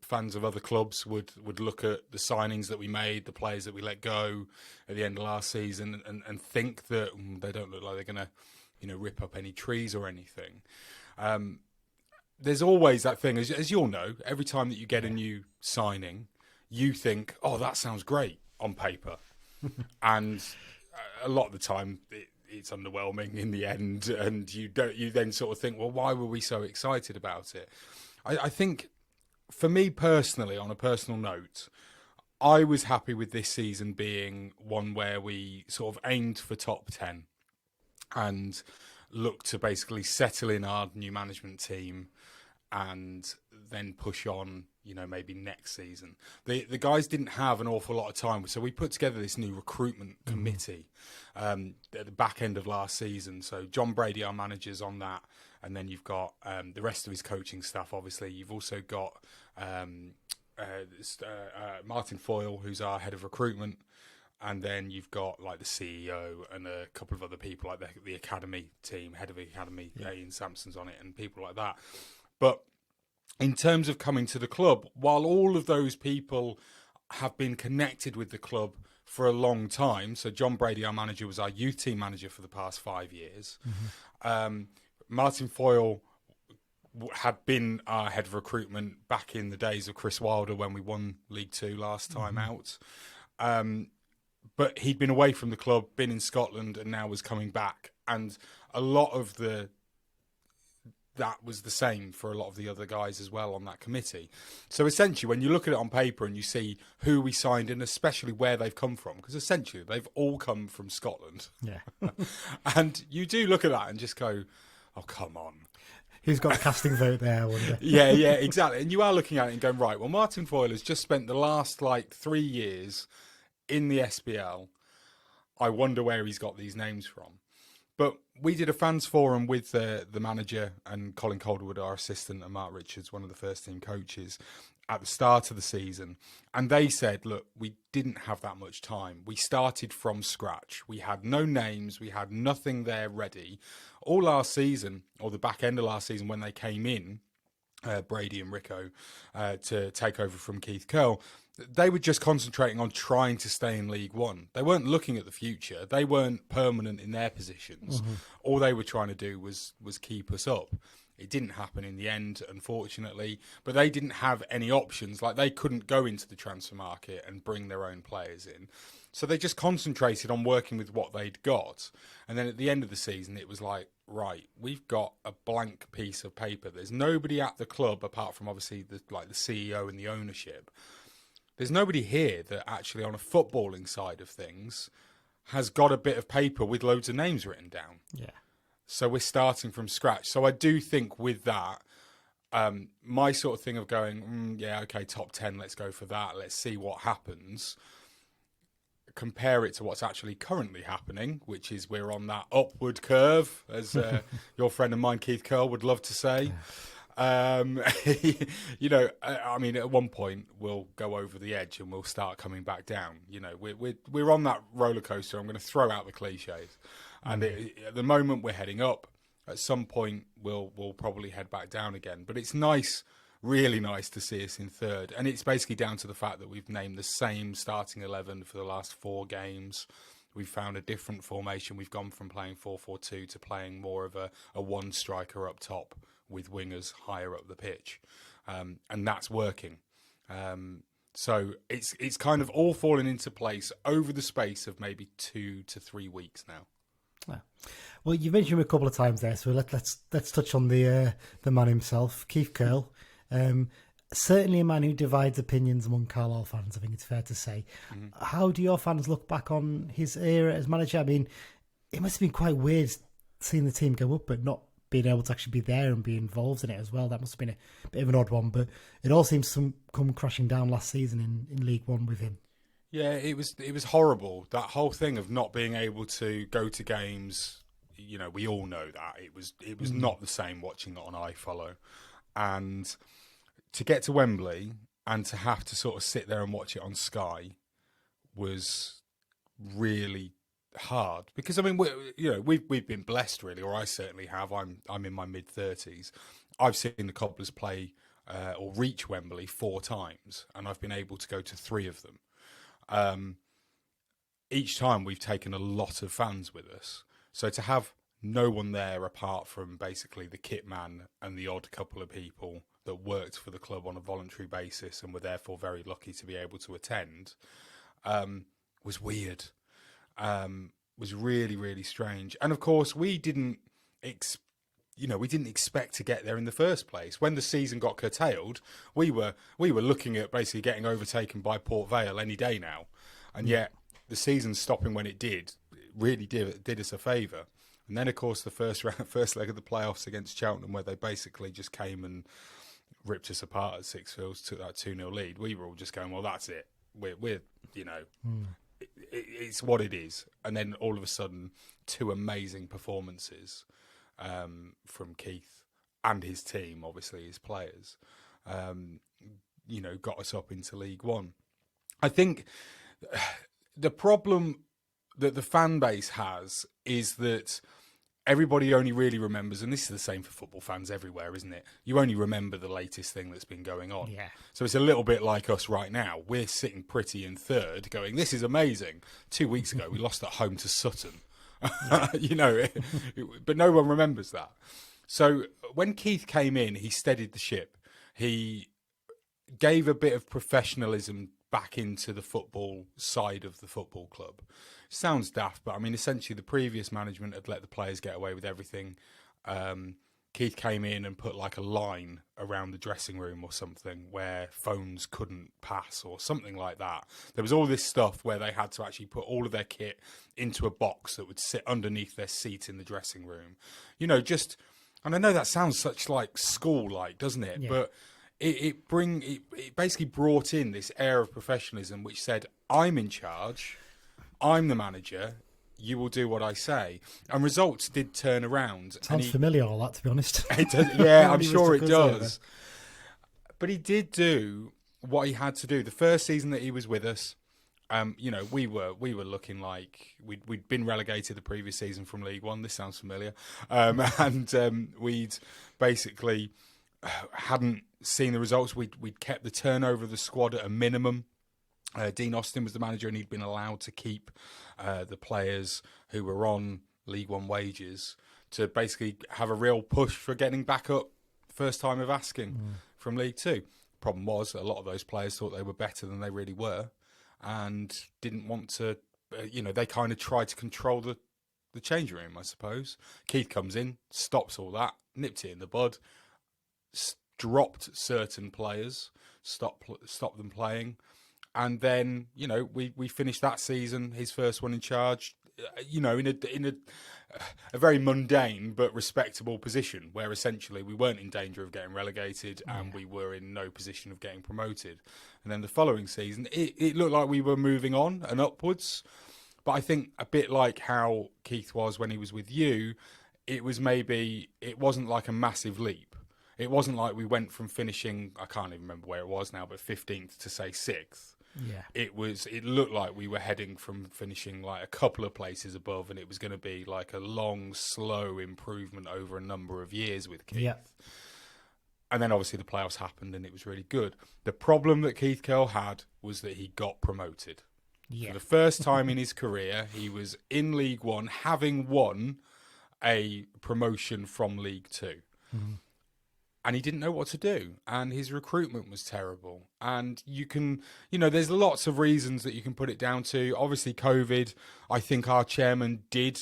fans of other clubs would look at the signings that we made, the players that we let go at the end of last season, and think that they don't look like they're going to rip up any trees or anything. There's always that thing, as you'll know, every time that you get a new signing, you think, oh, that sounds great on paper. And a lot of the time it's underwhelming in the end, and you then sort of think, well, why were we so excited about it? I think for me personally, on a personal note, I was happy with this season being one where we sort of aimed for top 10 and looked to basically settle in our new management team and then push on, maybe next season. The guys didn't have an awful lot of time, so we put together this new recruitment committee at the back end of last season. So John Brady, our manager's on that, and then you've got the rest of his coaching staff, obviously. You've also got Martin Foyle, who's our head of recruitment, and then you've got like the CEO and a couple of other people, like the academy team, head of the academy, Ian Sampson's on it, and people like that. But in terms of coming to the club, while all of those people have been connected with the club for a long time, so John Brady, our manager, was our youth team manager for the past 5 years. Martin Foyle had been our head of recruitment back in the days of Chris Wilder when we won League Two last time out. But he'd been away from the club, been in Scotland, and now was coming back. And a lot of that was the same for a lot of the other guys as well on that committee. So essentially, when you look at it on paper and you see who we signed and especially where they've come from, because essentially they've all come from Scotland. Yeah. And you do look at that and just go, oh, come on. Who's got a casting vote there, I wonder. Yeah, exactly. And you are looking at it and going, right, well, Martin Foyle has just spent the last 3 years in the SPL. I wonder where he's got these names from. But we did a fans forum with the manager and Colin Calderwood, our assistant, and Mark Richards, one of the first team coaches, at the start of the season. And they said, look, we didn't have that much time. We started from scratch. We had no names. We had nothing there ready. All last season, or the back end of last season when they came in, Brady and Rico, to take over from Keith Curle, they were just concentrating on trying to stay in League One. They weren't looking at the future. They weren't permanent in their positions. All they were trying to do was keep us up. It didn't happen in the end, unfortunately, but they didn't have any options. Like, they couldn't go into the transfer market and bring their own players in. So they just concentrated on working with what they'd got. And then at the end of the season, it was like, right, we've got a blank piece of paper. There's nobody at the club, apart from obviously the CEO and the ownership. There's nobody here that actually, on a footballing side of things, has got a bit of paper with loads of names written down. Yeah. So we're starting from scratch. So I do think with that, my sort of thing of going, yeah, okay, top 10, let's go for that. Let's see what happens. Compare it to what's actually currently happening, which is we're on that upward curve, as your friend of mine, Keith Curle, would love to say. You know, I mean, at one point we'll go over the edge and we'll start coming back down. You know, we're on that roller coaster. I'm going to throw out the cliches, and at the moment we're heading up. At some point we'll probably head back down again. But it's nice, really nice to see us in third, and it's basically down to the fact that we've named the same starting 11 for the last 4 games. We've found a different formation. We've gone from playing 4-4-2 to playing more of a one striker up top, with wingers higher up the pitch, and that's working. So it's kind of all fallen into place over the space of maybe 2 to 3 weeks now. Yeah. Well, you mentioned him a couple of times there, so let's touch on the man himself, Keith Curle. Certainly a man who divides opinions among Carlisle fans, I think it's fair to say. Mm-hmm. How do your fans look back on his era as manager? I mean, it must have been quite weird seeing the team go up, but not being able to actually be there and be involved in it as well. That must have been a bit of an odd one, but it all seems to come crashing down last season in League One with him. Yeah, it was horrible. That whole thing of not being able to go to games, you know, we all know that. It was not the same watching it on iFollow. And to get to Wembley and to have to sort of sit there and watch it on Sky was really hard, because I mean, we've been blessed really, or I certainly have. I'm in my mid-30s. I've seen the Cobblers play or reach Wembley 4 times, and I've been able to go to 3 of them. Each time we've taken a lot of fans with us, so to have no one there apart from basically the kit man and the odd couple of people that worked for the club on a voluntary basis and were therefore very lucky to be able to attend, was weird. Was really, really strange. And of course, we didn't expect to get there in the first place. When the season got curtailed, we were looking at basically getting overtaken by Port Vale any day now. And yet the season stopping when it did really did us a favour. And then, of course, the first leg of the playoffs against Cheltenham, where they basically just came and ripped us apart at Sixfields, took that 2-0 lead. We were all just going, well, that's it. We're it's what it is. And then all of a sudden, 2 amazing performances from Keith and his team, obviously his players, got us up into League One. I think the problem that the fan base has is that everybody only really remembers, and this is the same for football fans everywhere, isn't it? You only remember the latest thing that's been going on. Yeah. So it's a little bit like us right now. We're sitting pretty in third going, this is amazing. 2 weeks ago, we lost at home to Sutton. But no one remembers that. So when Keith came in, he steadied the ship. He gave a bit of professionalism back into the football side of the football club. Sounds daft, but I mean, essentially the previous management had let the players get away with everything. Keith came in and put like a line around the dressing room or something where phones couldn't pass or something like that. There was all this stuff where they had to actually put all of their kit into a box that would sit underneath their seat in the dressing room. And I know that sounds such like school-like, doesn't it? Yeah. But it basically brought in this air of professionalism which said, I'm in charge, I'm the manager, you will do what I say. And results did turn around. Sounds familiar, all that, to be honest. It does, yeah, I'm sure it does. But he did do what he had to do. The first season that he was with us, we were looking like we'd been relegated the previous season from League One. This sounds familiar. We'd basically hadn't seen the results. We'd kept the turnover of the squad at a minimum. Dean Austin was the manager, and he'd been allowed to keep the players who were on League One wages to basically have a real push for getting back up first time of asking from League Two. Problem was, a lot of those players thought they were better than they really were and didn't want to, they kind of tried to control the changing room, I suppose. Keith comes in, stops all that, nipped it in the bud, dropped certain players, stopped them playing. And then, we finished that season, his first one in charge, in a very mundane but respectable position where essentially we weren't in danger of getting relegated and we were in no position of getting promoted. And then the following season, it looked like we were moving on and upwards. But I think a bit like how Keith was when he was with you, it wasn't like a massive leap. It wasn't like we went from finishing, I can't even remember where it was now, but 15th to say 6th. Yeah. It looked like we were heading from finishing like a couple of places above, and it was going to be like a long, slow improvement over a number of years with Keith. Yeah. And then obviously the playoffs happened and it was really good. The problem that Keith Curle had was that he got promoted. Yeah. For the first time in his career, he was in League One, having won a promotion from League Two. Mm-hmm. And he didn't know what to do. And his recruitment was terrible. And you can, there's lots of reasons that you can put it down to. Obviously, COVID, I think our chairman did,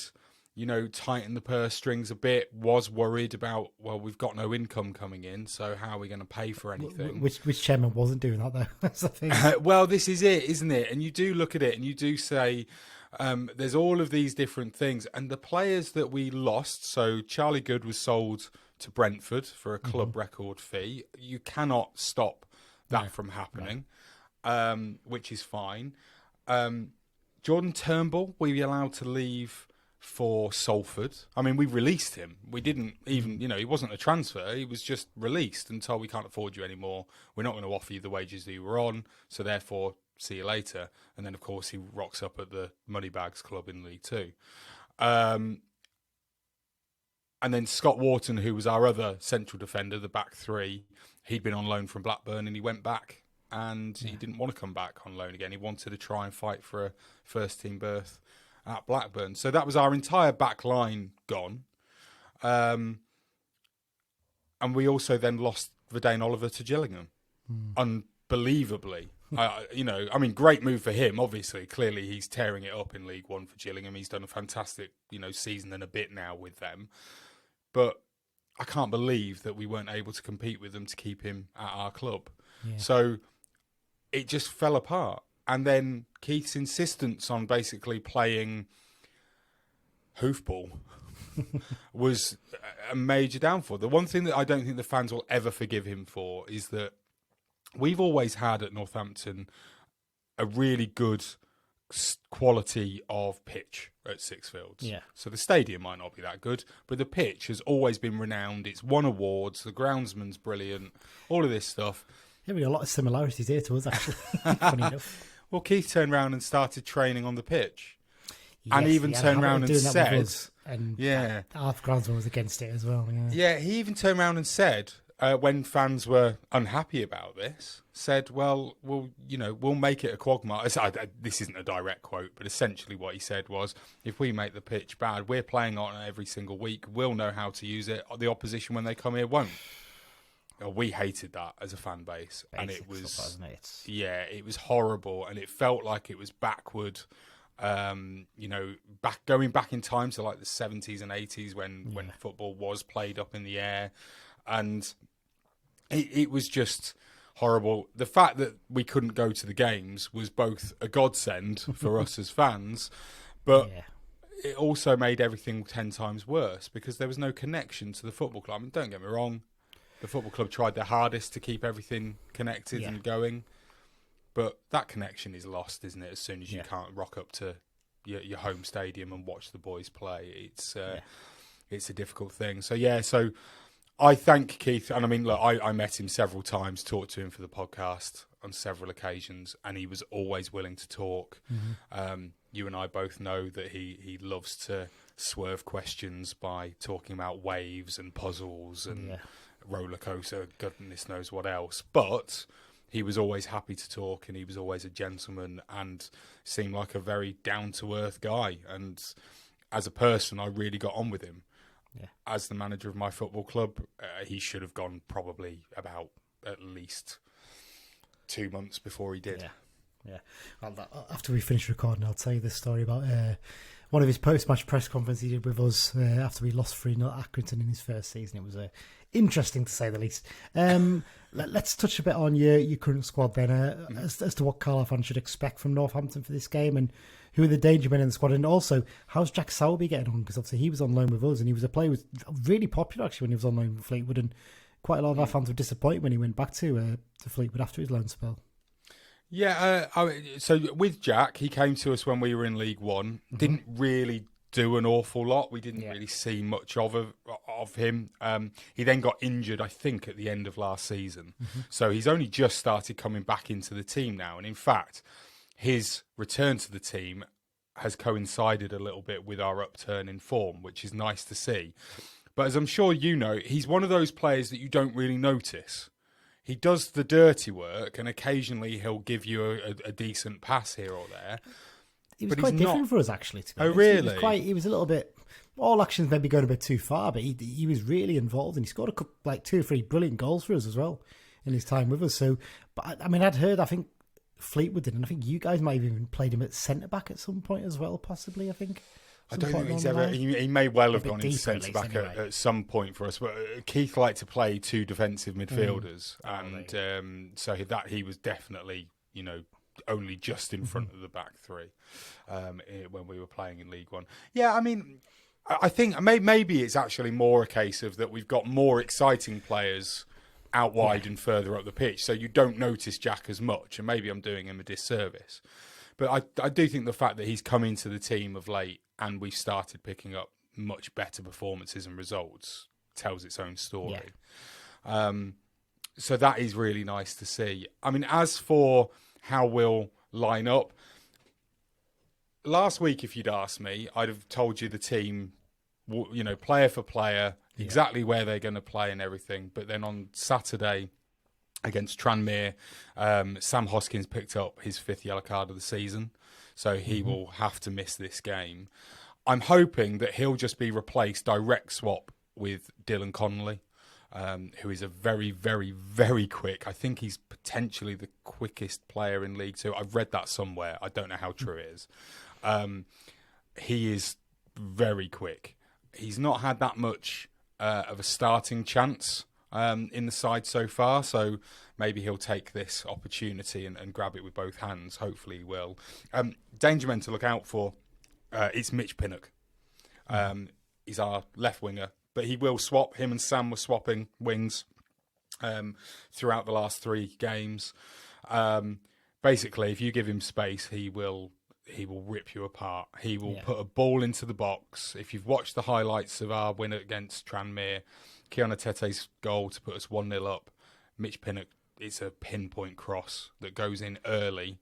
tighten the purse strings a bit, was worried about, well, we've got no income coming in, so how are we going to pay for anything? Which chairman wasn't doing that, though? That's the thing. Well, this is it, isn't it? And you do look at it and you do say, there's all of these different things. And the players that we lost, so Charlie Good was sold to Brentford for a club record fee. You cannot stop that from happening, which is fine. Jordan Turnbull, we were allowed to leave for Salford. I mean, we released him. We didn't even, he wasn't a transfer. He was just released and told, we can't afford you anymore. We're not going to offer you the wages that you were on. So therefore, see you later. And then, of course, he rocks up at the Moneybags Club in League Two. And then Scott Wharton, who was our other central defender, the back three, he'd been on loan from Blackburn and he went back and he didn't want to come back on loan again. He wanted to try and fight for a first-team berth at Blackburn. So that was our entire back line gone. And we also then lost Verdane Oliver to Gillingham. Unbelievably. Great move for him, obviously. Clearly, he's tearing it up in League One for Gillingham. He's done a fantastic, season and a bit now with them. But I can't believe that we weren't able to compete with them to keep him at our club. Yeah. So it just fell apart. And then Keith's insistence on basically playing hoofball was a major downfall. The one thing that I don't think the fans will ever forgive him for is that we've always had at Northampton a really good quality of pitch at Sixfields. Yeah. So the stadium might not be that good, but the pitch has always been renowned. It's won awards. The groundsman's brilliant. All of this stuff. Yeah, we got a lot of similarities here to us, actually. Funny enough. Well, Keith turned around and started training on the pitch. Yes, and even turned around and said... And our groundsman was against it as well. Yeah, he even turned around and said... when fans were unhappy about this, said, well, we'll make it a quagmire. This isn't a direct quote, but essentially what he said was, if we make the pitch bad, we're playing on it every single week. We'll know how to use it. The opposition, when they come here, won't. We hated that as a fan base. Basic and it was, football, isn't it? it was horrible. And it felt like it was backward, going back in time to like the 70s and 80s when football was played up in the air. And it was just horrible. The fact that we couldn't go to the games was both a godsend for us as fans, but it also made everything 10 times worse because there was no connection to the football club. I mean, don't get me wrong, the football club tried their hardest to keep everything connected and going, but that connection is lost, isn't it? As soon as you can't rock up to your home stadium and watch the boys play, it's a difficult thing. So I thank Keith, and I mean, look, I met him several times, talked to him for the podcast on several occasions, and he was always willing to talk. Mm-hmm. You and I both know that he loves to swerve questions by talking about waves and puzzles and roller coaster, goodness knows what else. But he was always happy to talk, and he was always a gentleman and seemed like a very down-to-earth guy. And as a person, I really got on with him. as the manager of my football club, he should have gone probably about at least 2 months before he did. Yeah. Well, after we finish recording, I'll tell you this story about one of his post-match press conferences he did with us after we lost 3-0 at Accrington in his first season. It was interesting, to say the least. Let's touch a bit on your current squad then, as to what Carlisle fans should expect from Northampton for this game, and who are the danger men in the squad, and also how's Jack Sowerby getting on, because obviously he was on loan with us and he was a player who was really popular actually when he was on loan with Fleetwood, and quite a lot of our fans were disappointed when he went back to Fleetwood after his loan spell. Yeah, so with Jack, he came to us when we were in League One. Didn't really do an awful lot. We didn't really see much of him. He then got injured, I think, at the end of last season. So he's only just started coming back into the team now. And in fact, his return to the team has coincided a little bit with our upturn in form, which is nice to see. But as I'm sure you know, he's one of those players that you don't really notice. He does the dirty work, and occasionally he'll give you a decent pass here or there. He was quite different for us, actually. To be honest. Really? He was a little bit. All actions maybe going a bit too far, but he was really involved, and he scored like 2 or 3 brilliant goals for us as well in his time with us. So, but I mean, I think Fleetwood did, and I think you guys might have even played him at centre back at some point as well, possibly. I think. I don't think he's ever. He may well have gone into centre back at some point for us. But Keith liked to play 2 defensive midfielders, and so that he was definitely, only just in front of the back 3 when we were playing in League One. Yeah, I mean, I think maybe it's actually more a case of that we've got more exciting players out wide and further up the pitch, so you don't notice Jack as much, and maybe I'm doing him a disservice. But I do think the fact that he's come into the team of late and we've started picking up much better performances and results tells its own story. Yeah. So that is really nice to see. I mean, as for how we'll line up, last week, if you'd asked me, I'd have told you the team, player for player, exactly where they're going to play and everything. But then on Saturday against Tranmere, Sam Hoskins picked up his 5th yellow card of the season, so he will have to miss this game. I'm hoping that he'll just be replaced direct swap with Dylan Connolly, who is a very, very, very quick. I think he's potentially the quickest player in League Two. I've read that somewhere. I don't know how true it is. He is very quick. He's not had that much of a starting chance in the side so far, so maybe he'll take this opportunity and grab it with both hands. Hopefully he will. Danger men to look out for, it's Mitch Pinnock. He's our left winger, but he will swap. Him and Sam were swapping wings throughout the last 3 games. Basically, if you give him space, he will rip you apart. He will put a ball into the box. If you've watched the highlights of our win against Tranmere, Keona Tete's goal to put us 1-0 up, Mitch Pinnock, it's a pinpoint cross that goes in early,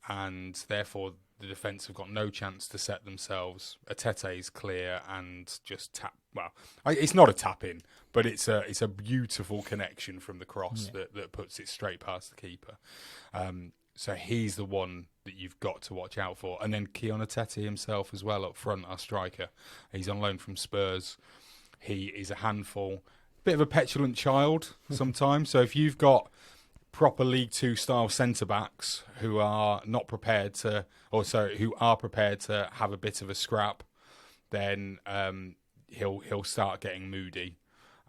and therefore the defence have got no chance to set themselves. Tete's clear and just tap. Well, it's not a tap in, but it's a beautiful connection from the cross that puts it straight past the keeper. So he's the one that you've got to watch out for. And then Keona Tete himself as well up front, our striker. He's on loan from Spurs. He is a handful. Bit of a petulant child sometimes. So if you've got proper League Two style centre-backs who are not prepared to, who are prepared to have a bit of a scrap, then he'll start getting moody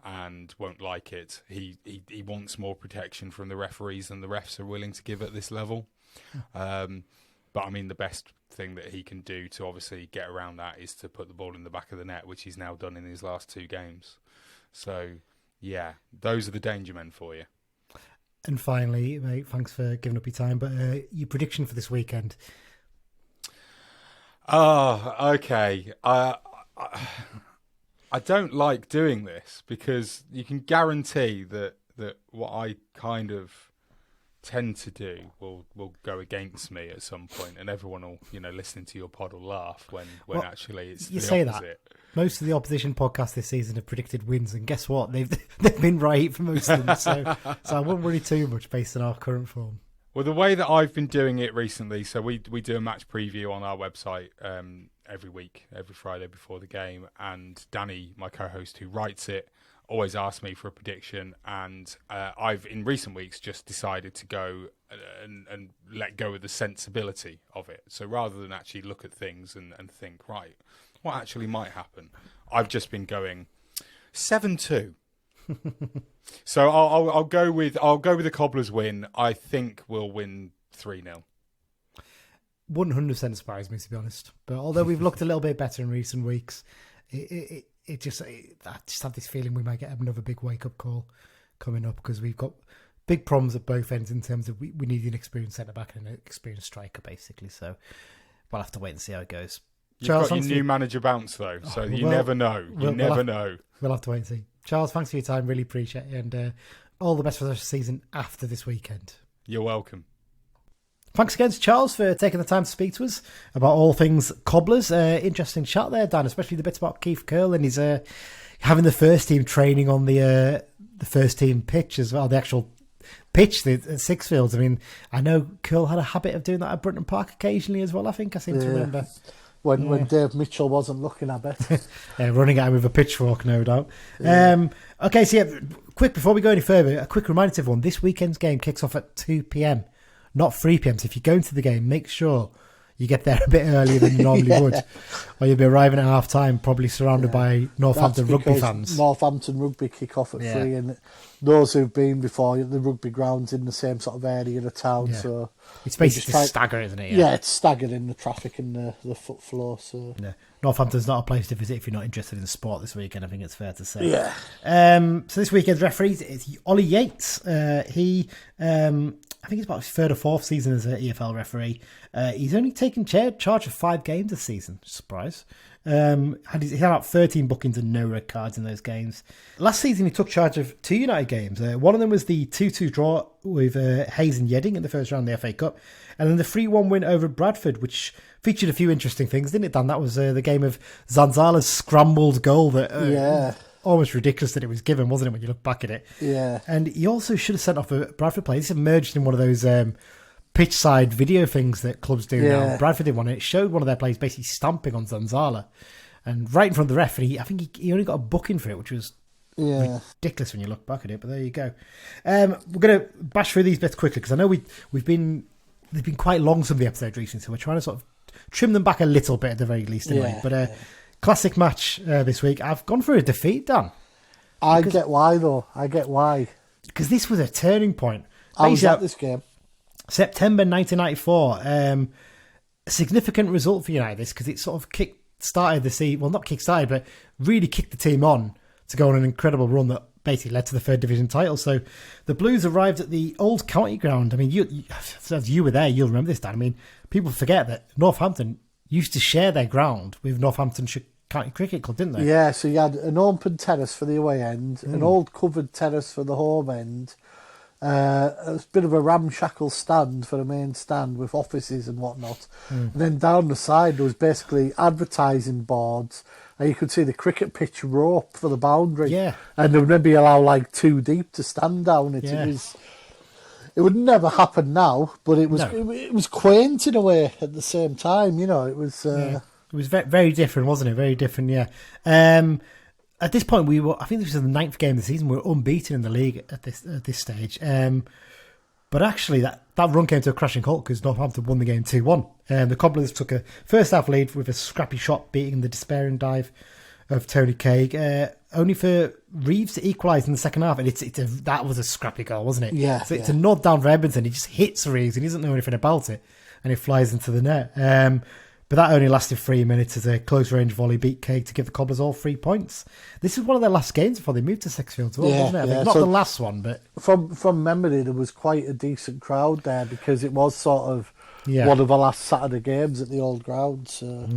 and won't like it. He wants more protection from the referees than the refs are willing to give at this level. But I mean, the best thing that he can do to obviously get around that is to put the ball in the back of the net, which he's now done in his last 2 games. So, yeah, those are the danger men for you. And finally, mate, thanks for giving up your time, but your prediction for this weekend? Oh, okay. I don't like doing this because you can guarantee that what I kind of tend to do will go against me at some point, and everyone will, listening to your pod will laugh when actually it's you the say opposite. That. Most of the opposition podcasts this season have predicted wins, and guess what? They've been right for most of them. So I wouldn't worry too much based on our current form. Well, the way that I've been doing it recently, so we do a match preview on our website every week, every Friday before the game. And Danny, my co-host who writes it, always asks me for a prediction. And I've, in recent weeks, just decided to go and let go of the sensibility of it. So rather than actually look at things and think, right, what actually might happen, I've just been going 7-2. So I'll go with the Cobblers win. I think we'll win 3-0. 100% surprised me, to be honest. But although we've looked a little bit better in recent weeks, I just have this feeling we might get another big wake-up call coming up, because we've got big problems at both ends in terms of we need an experienced centre-back and an experienced striker, basically. So we'll have to wait and see how it goes. You've Charles, got your new manager bounce, though, so you never know. You never know. We'll have to wait and see. Charles, thanks for your time. Really appreciate it. And all the best for the season after this weekend. You're welcome. Thanks again to Charles for taking the time to speak to us about all things Cobblers. Interesting chat there, Dan, especially the bits about Keith Curle and his having the first team training on the first team pitch as well, the actual pitch at Sixfields. I mean, I know Curle had a habit of doing that at Brunton Park occasionally as well, I think. I seem to remember. When Dave Mitchell wasn't looking, I bet. Running at him with a pitchfork, no doubt. Yeah. Okay, so quick, before we go any further, a quick reminder to everyone, this weekend's game kicks off at 2 p.m, not 3 p.m. So if you're going to the game, make sure you get there a bit earlier than you normally would, or you'll be arriving at half time, probably surrounded by Northampton rugby fans. Northampton rugby kick off at 3, and those who've been before, the rugby ground's in the same sort of area of the town, so it's basically staggered, isn't it? Yeah, it's staggered in the traffic and the foot flow. So Northampton's not a place to visit if you're not interested in sport this weekend, I think it's fair to say. Yeah. So this weekend's referees is Ollie Yates. He I think it's about his third or fourth season as an EFL referee. He's only taken charge of 5 games this season. Surprise. He had about 13 bookings and no red cards in those games. Last season, he took charge of 2 United games. One of them was the 2-2 draw with Hayes and Yedding in the first round of the FA Cup. And then the 3-1 win over Bradford, which featured a few interesting things, didn't it, Dan? That was the game of Zanzala's scrambled goal that... almost ridiculous that it was given, wasn't it, when you look back at it? Yeah. And he also should have sent off a Bradford player. This emerged in one of those pitch side video things that clubs do now. Bradford did one, and it showed one of their players basically stamping on Zanzala. And right in front of the ref, and I think he only got a booking for it, which was ridiculous when you look back at it, but there you go. We're going to bash through these bits quickly, because I know they've been quite long, some of the episodes recently, so we're trying to sort of trim them back a little bit at the very least anyway. Classic match this week. I've gone for a defeat, Dan. I get why, though. Because this was a turning point. I was at this game. September 1994. A significant result for United, this, because it sort of kick-started the season. Well, not kick-started, but really kicked the team on to go on an incredible run that basically led to the 3rd division title. So the Blues arrived at the old county ground. I mean, as you were there, you'll remember this, Dan. I mean, people forget that Northampton used to share their ground with Northampton County Cricket Club, didn't they? Yeah, so you had an open terrace for the away end, an old covered terrace for the home end, a bit of a ramshackle stand for the main stand with offices and whatnot. And then down the side there was basically advertising boards, and you could see the cricket pitch rope for the boundary. Yeah. And they would maybe allow like 2 deep to stand down it. Yeah. It would never happen now, but it was quaint in a way at the same time, you know. It was it was very, very different, wasn't it? Very different, yeah. At this point, I think this was the 9th game of the season. We were unbeaten in the league at this stage. But actually, that run came to a crashing halt because Northampton won the game 2-1. The Cobblers took a first half lead with a scrappy shot beating the despairing dive of Tony Craig, only for Reeves to equalise in the second half. And that was a scrappy goal, wasn't it? Yeah. So it's a nod down for Edmondson. He just hits Reeves and he doesn't know anything about it. And it flies into the net. But that only lasted 3 minutes as a close-range volley beat Craig to give the Cobblers all 3 points. This is one of their last games before they moved to Sixfields, wasn't it? I think not the last one, but... From memory, there was quite a decent crowd there because it was sort of one of the last Saturday games at the old ground. So.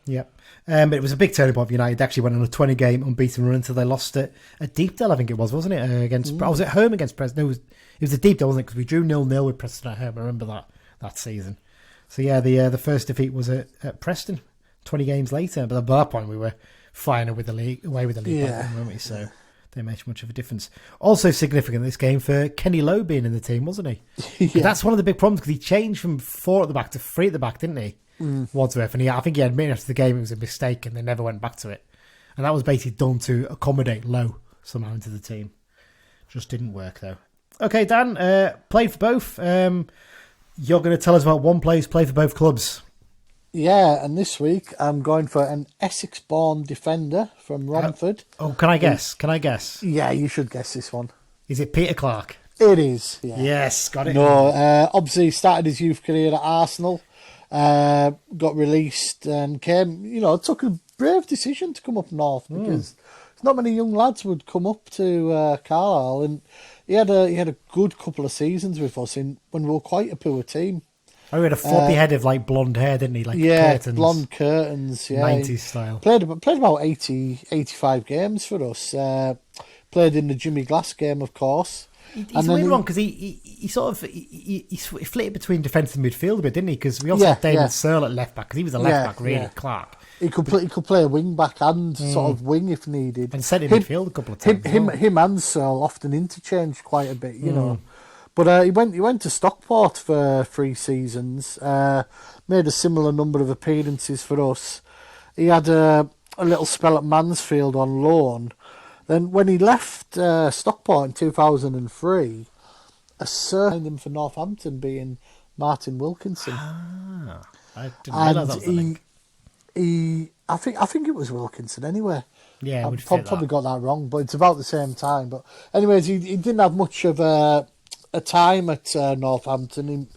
Yeah. But it was a big turning point for United. They actually went on a 20-game unbeaten run until they lost at Deepdale, I think it was, wasn't it? I was at home against Preston. It was a Deepdale, wasn't it? Because we drew 0-0 with Preston at home. I remember that season. So yeah, the first defeat was at Preston, 20 games later. But at that point, we were flying away with the league, weren't we? So they made much of a difference. Also significant this game for Kenny Lowe being in the team, wasn't he? That's one of the big problems because he changed from 4 at the back to 3 at the back, didn't he? Wadsworth, and I think he admitted after the game it was a mistake, and they never went back to it. And that was basically done to accommodate Lowe somehow into the team. Just didn't work though. Okay, Dan, played for both. You're going to tell us about one player's played for both clubs. Yeah, and this week I'm going for an Essex-born defender from Romford. Can I guess? Yeah, you should guess this one. Is it Peter Clark? It is, yeah. Yes, got it. No, obviously started his youth career at Arsenal, got released and took a brave decision to come up north because not many young lads would come up to Carlisle, and he had a good couple of seasons with us when we were quite a poor team. Oh, he had a floppy head of blonde hair, didn't he? Curtains. Blonde curtains, 90s style. Played about 85 games for us. Played in the Jimmy Glass game, of course. He's a weird one because he flitted between defence and midfield a bit, didn't he? Because we also had Damon Searle at left back because he was a left back, really. Clark. He could play a wing back and sort of wing if needed, and set in midfield a couple of times. Him and Searle often interchanged quite a bit, you know. But he went to Stockport for 3 seasons. Made a similar number of appearances for us. He had a little spell at Mansfield on loan. Then when he left Stockport in 2003, a signed him for Northampton, being Martin Wilkinson. I didn't realise that was the link. I think it was Wilkinson anyway. Yeah, I probably got that wrong, but it's about the same time. But anyways, he didn't have much of a time at Northampton.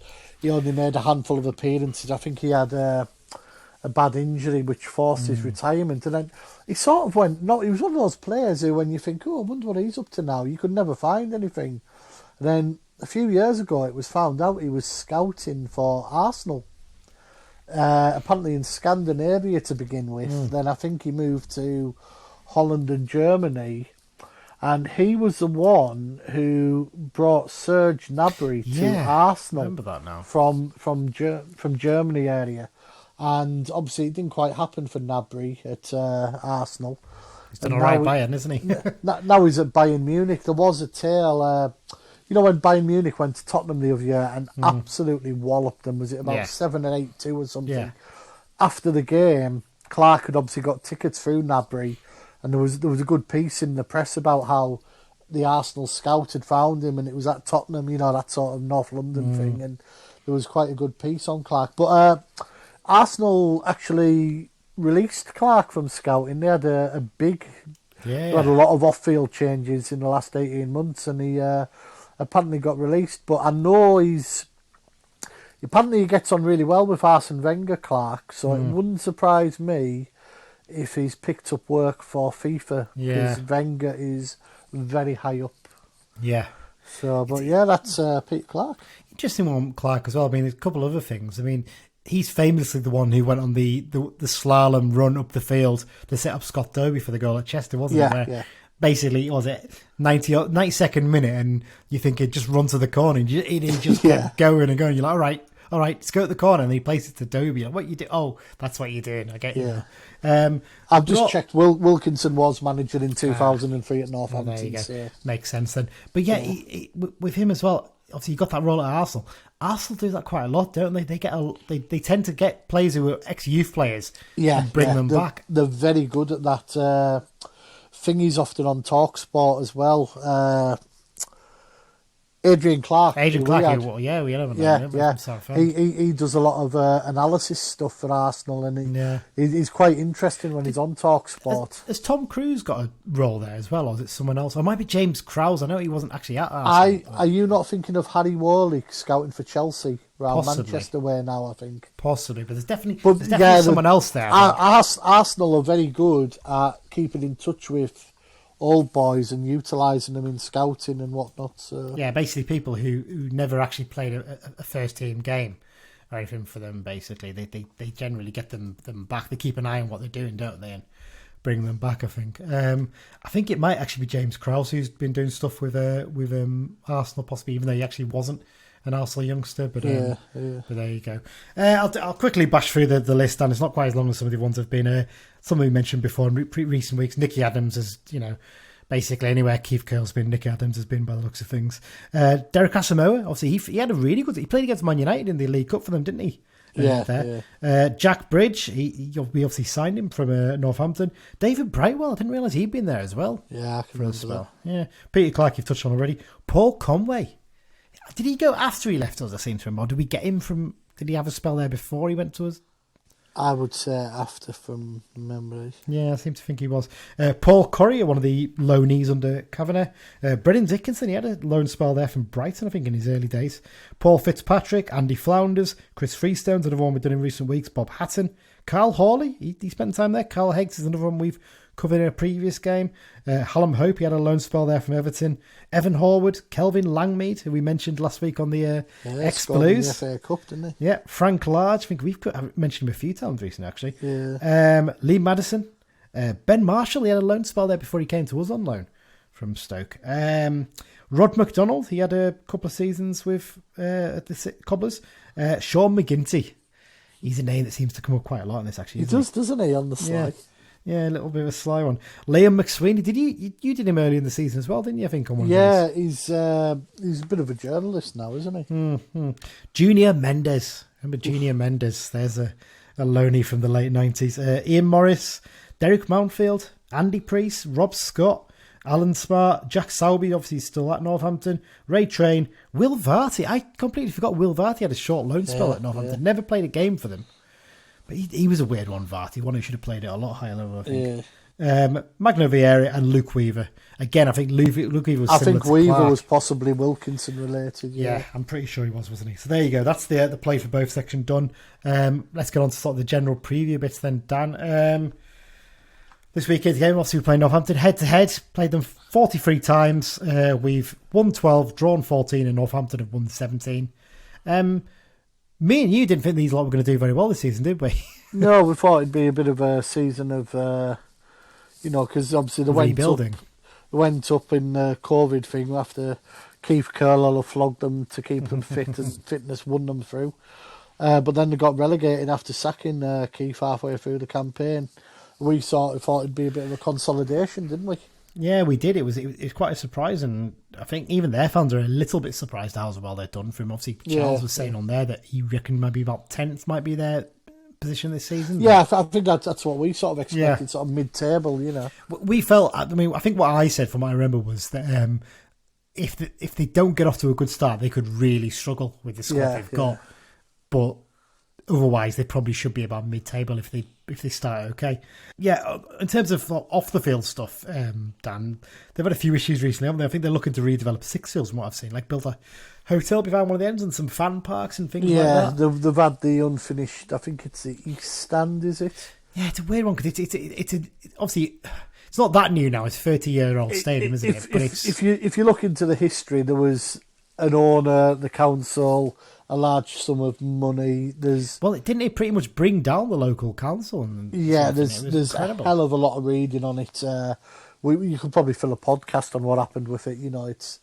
He only made a handful of appearances. I think he had a bad injury which forced his retirement, and then he sort of went. No, he was one of those players who, when you think, "Oh, I wonder what he's up to now," you could never find anything. And then a few years ago, it was found out he was scouting for Arsenal. Apparently in Scandinavia to begin with. Then I think he moved to Holland and Germany, and he was the one who brought Serge Gnabry to Arsenal. I remember that now. From Germany area, and obviously it didn't quite happen for Gnabry at Arsenal. He's done all right Bayern, isn't he? Now he's at Bayern Munich. There was a tale. When Bayern Munich went to Tottenham the other year and absolutely walloped them, was it about 7 and 8-2 or something? Yeah. After the game, Clark had obviously got tickets through Gnabry, and there was a good piece in the press about how the Arsenal scout had found him, and it was at Tottenham, that sort of North London thing, and there was quite a good piece on Clark. But Arsenal actually released Clark from scouting. They had a big... They had a lot of off-field changes in the last 18 months, and he... apparently got released, but I know apparently he gets on really well with Arsene Wenger, Clark, so it wouldn't surprise me if he's picked up work for FIFA, because Wenger is very high up. Yeah. So, but that's Pete Clark. Interesting one, Clark, as well. I mean, there's a couple of other things. I mean, he's famously the one who went on the slalom run up the field to set up Scott Derby for the goal at Chester, wasn't he? Yeah. Basically, was it 92nd minute, and you think he'd just run to the corner, and he just kept going and going. You're like, all right, let's go to the corner, and he places it to Dobie. Like, what you do? Oh, that's what you're doing. I get you. I've just checked. Wilkinson was manager in 2003 at Northampton. There you go. Makes sense then. But he, with him as well, obviously you got that role at Arsenal. Arsenal do that quite a lot, don't they? They tend to get players who are ex-youth players and bring them back. They're very good at that. Thingy's often on TalkSport as well. Adrian Clark. We had him. He does a lot of analysis stuff for Arsenal, and he's quite interesting when he's on TalkSport. Has Tom Cruise got a role there as well, or is it someone else? Or it might be James Krause. I know he wasn't actually at Arsenal. Are you not thinking of Harry Worley scouting for Chelsea? Manchester way now, I think. Possibly, but there's definitely someone else there. Arsenal are very good at keeping in touch with old boys and utilising them in scouting and whatnot. So. Yeah, basically people who never actually played a first team game or anything for them. Basically, they generally get them back. They keep an eye on what they're doing, don't they, and bring them back. I think. I think it might actually be James Krause who's been doing stuff with Arsenal, possibly, even though he actually wasn't an Arsenal youngster. But but there you go. I'll quickly bash through the list, and it's not quite as long as some of the ones have been. Some we mentioned before in recent weeks. Nicky Adams is, basically anywhere Keith Curle's been, Nicky Adams has been by the looks of things. Derek Asamoah, obviously he had a really good. He played against Man United in the League Cup for them, didn't he? there. Jack Bridge, we obviously signed him from Northampton. David Brightwell, I didn't realise he'd been there as well. Yeah, I can remember that. Yeah. Peter Clark, you've touched on already. Paul Conway. Did he go after he left us, I seem to remember? Or did we get him from... Did he have a spell there before he went to us? I would say after, from memory. Yeah, I seem to think he was. Paul Currier, one of the loanees under Kavanagh. Brendan Dickinson, he had a loan spell there from Brighton, I think, in his early days. Paul Fitzpatrick, Andy Flounders, Chris Freestone's another one we've done in recent weeks. Bob Hatton, Carl Hawley, he spent time there. Carl Higgs is another one we've covered in a previous game. Hallam Hope, he had a loan spell there from Everton. Evan Horwood, Kelvin Langmead, who we mentioned last week on the ex-Blues. FA Cup, didn't he? Yeah, Frank Large, I think I've mentioned him a few times recently, actually. Yeah. Lee Madison, Ben Marshall, he had a loan spell there before he came to us on loan from Stoke. Rod McDonald, he had a couple of seasons with at the Cobblers. Sean McGinty, he's a name that seems to come up quite a lot in this, actually. He does, doesn't he, on the slide? Yeah, a little bit of a sly one. Liam McSweeney, did you did him early in the season as well, didn't you? I think on one of these. He's a bit of a journalist now, isn't he? Mm-hmm. Junior Mendes, remember Junior Mendes? There's a loanee from the late 90s. Ian Morris, Derek Mountfield, Andy Priest, Rob Scott, Alan Smart, Jack Souby, obviously still at Northampton. Ray Train, Will Varty. I completely forgot Will Varty had a short loan spell at Northampton. Never played a game for them. But he was a weird one, Varty. One who should have played at a lot higher level, I think. Yeah. Magno Vieira and Luke Weaver. Again, I think Luke Weaver was similar to Clark. I think Weaver was possibly Wilkinson related. Yeah, I'm pretty sure he wasn't he? So there you go. That's the play for both sections done. Let's get on to sort of the general preview bits then, Dan. This weekend's game, obviously, we're playing Northampton head-to-head. Played them 43 times. We've won 12, drawn 14, and Northampton have won 17. Me and you didn't think these lot were going to do very well this season, did we? No, we thought it'd be a bit of a season of, because obviously they went up in the COVID thing after Keith Curle flogged them to keep them fit and fitness won them through. But then they got relegated after sacking Keith halfway through the campaign. We sort of thought it'd be a bit of a consolidation, didn't we? Yeah, we did. It was quite a surprise, and I think even their fans are a little bit surprised how well they've done for him. Obviously, Charles was saying on there that he reckoned maybe about 10th might be their position this season. Yeah, I think that's what we sort of expected, sort of mid-table, We felt, I think what I said from what I remember was that if they don't get off to a good start, they could really struggle with the squad they've got. But otherwise, they probably should be about mid-table if they start okay. Yeah, in terms of off the field stuff, Dan, they've had a few issues recently, haven't they? I think they're looking to redevelop Sixfields from what I've seen, like build a hotel behind one of the ends and some fan parks and things like that. Yeah, they've had the unfinished, I think it's the East Stand, is it? Yeah, it's a weird one because it's obviously it's not that new now. It's a 30-year-old stadium, isn't it? But if you look into the history, there was an owner, the council, a large sum of money. Didn't it pretty much bring down the local council? And there's a hell of a lot of reading on it. You could probably fill a podcast on what happened with it.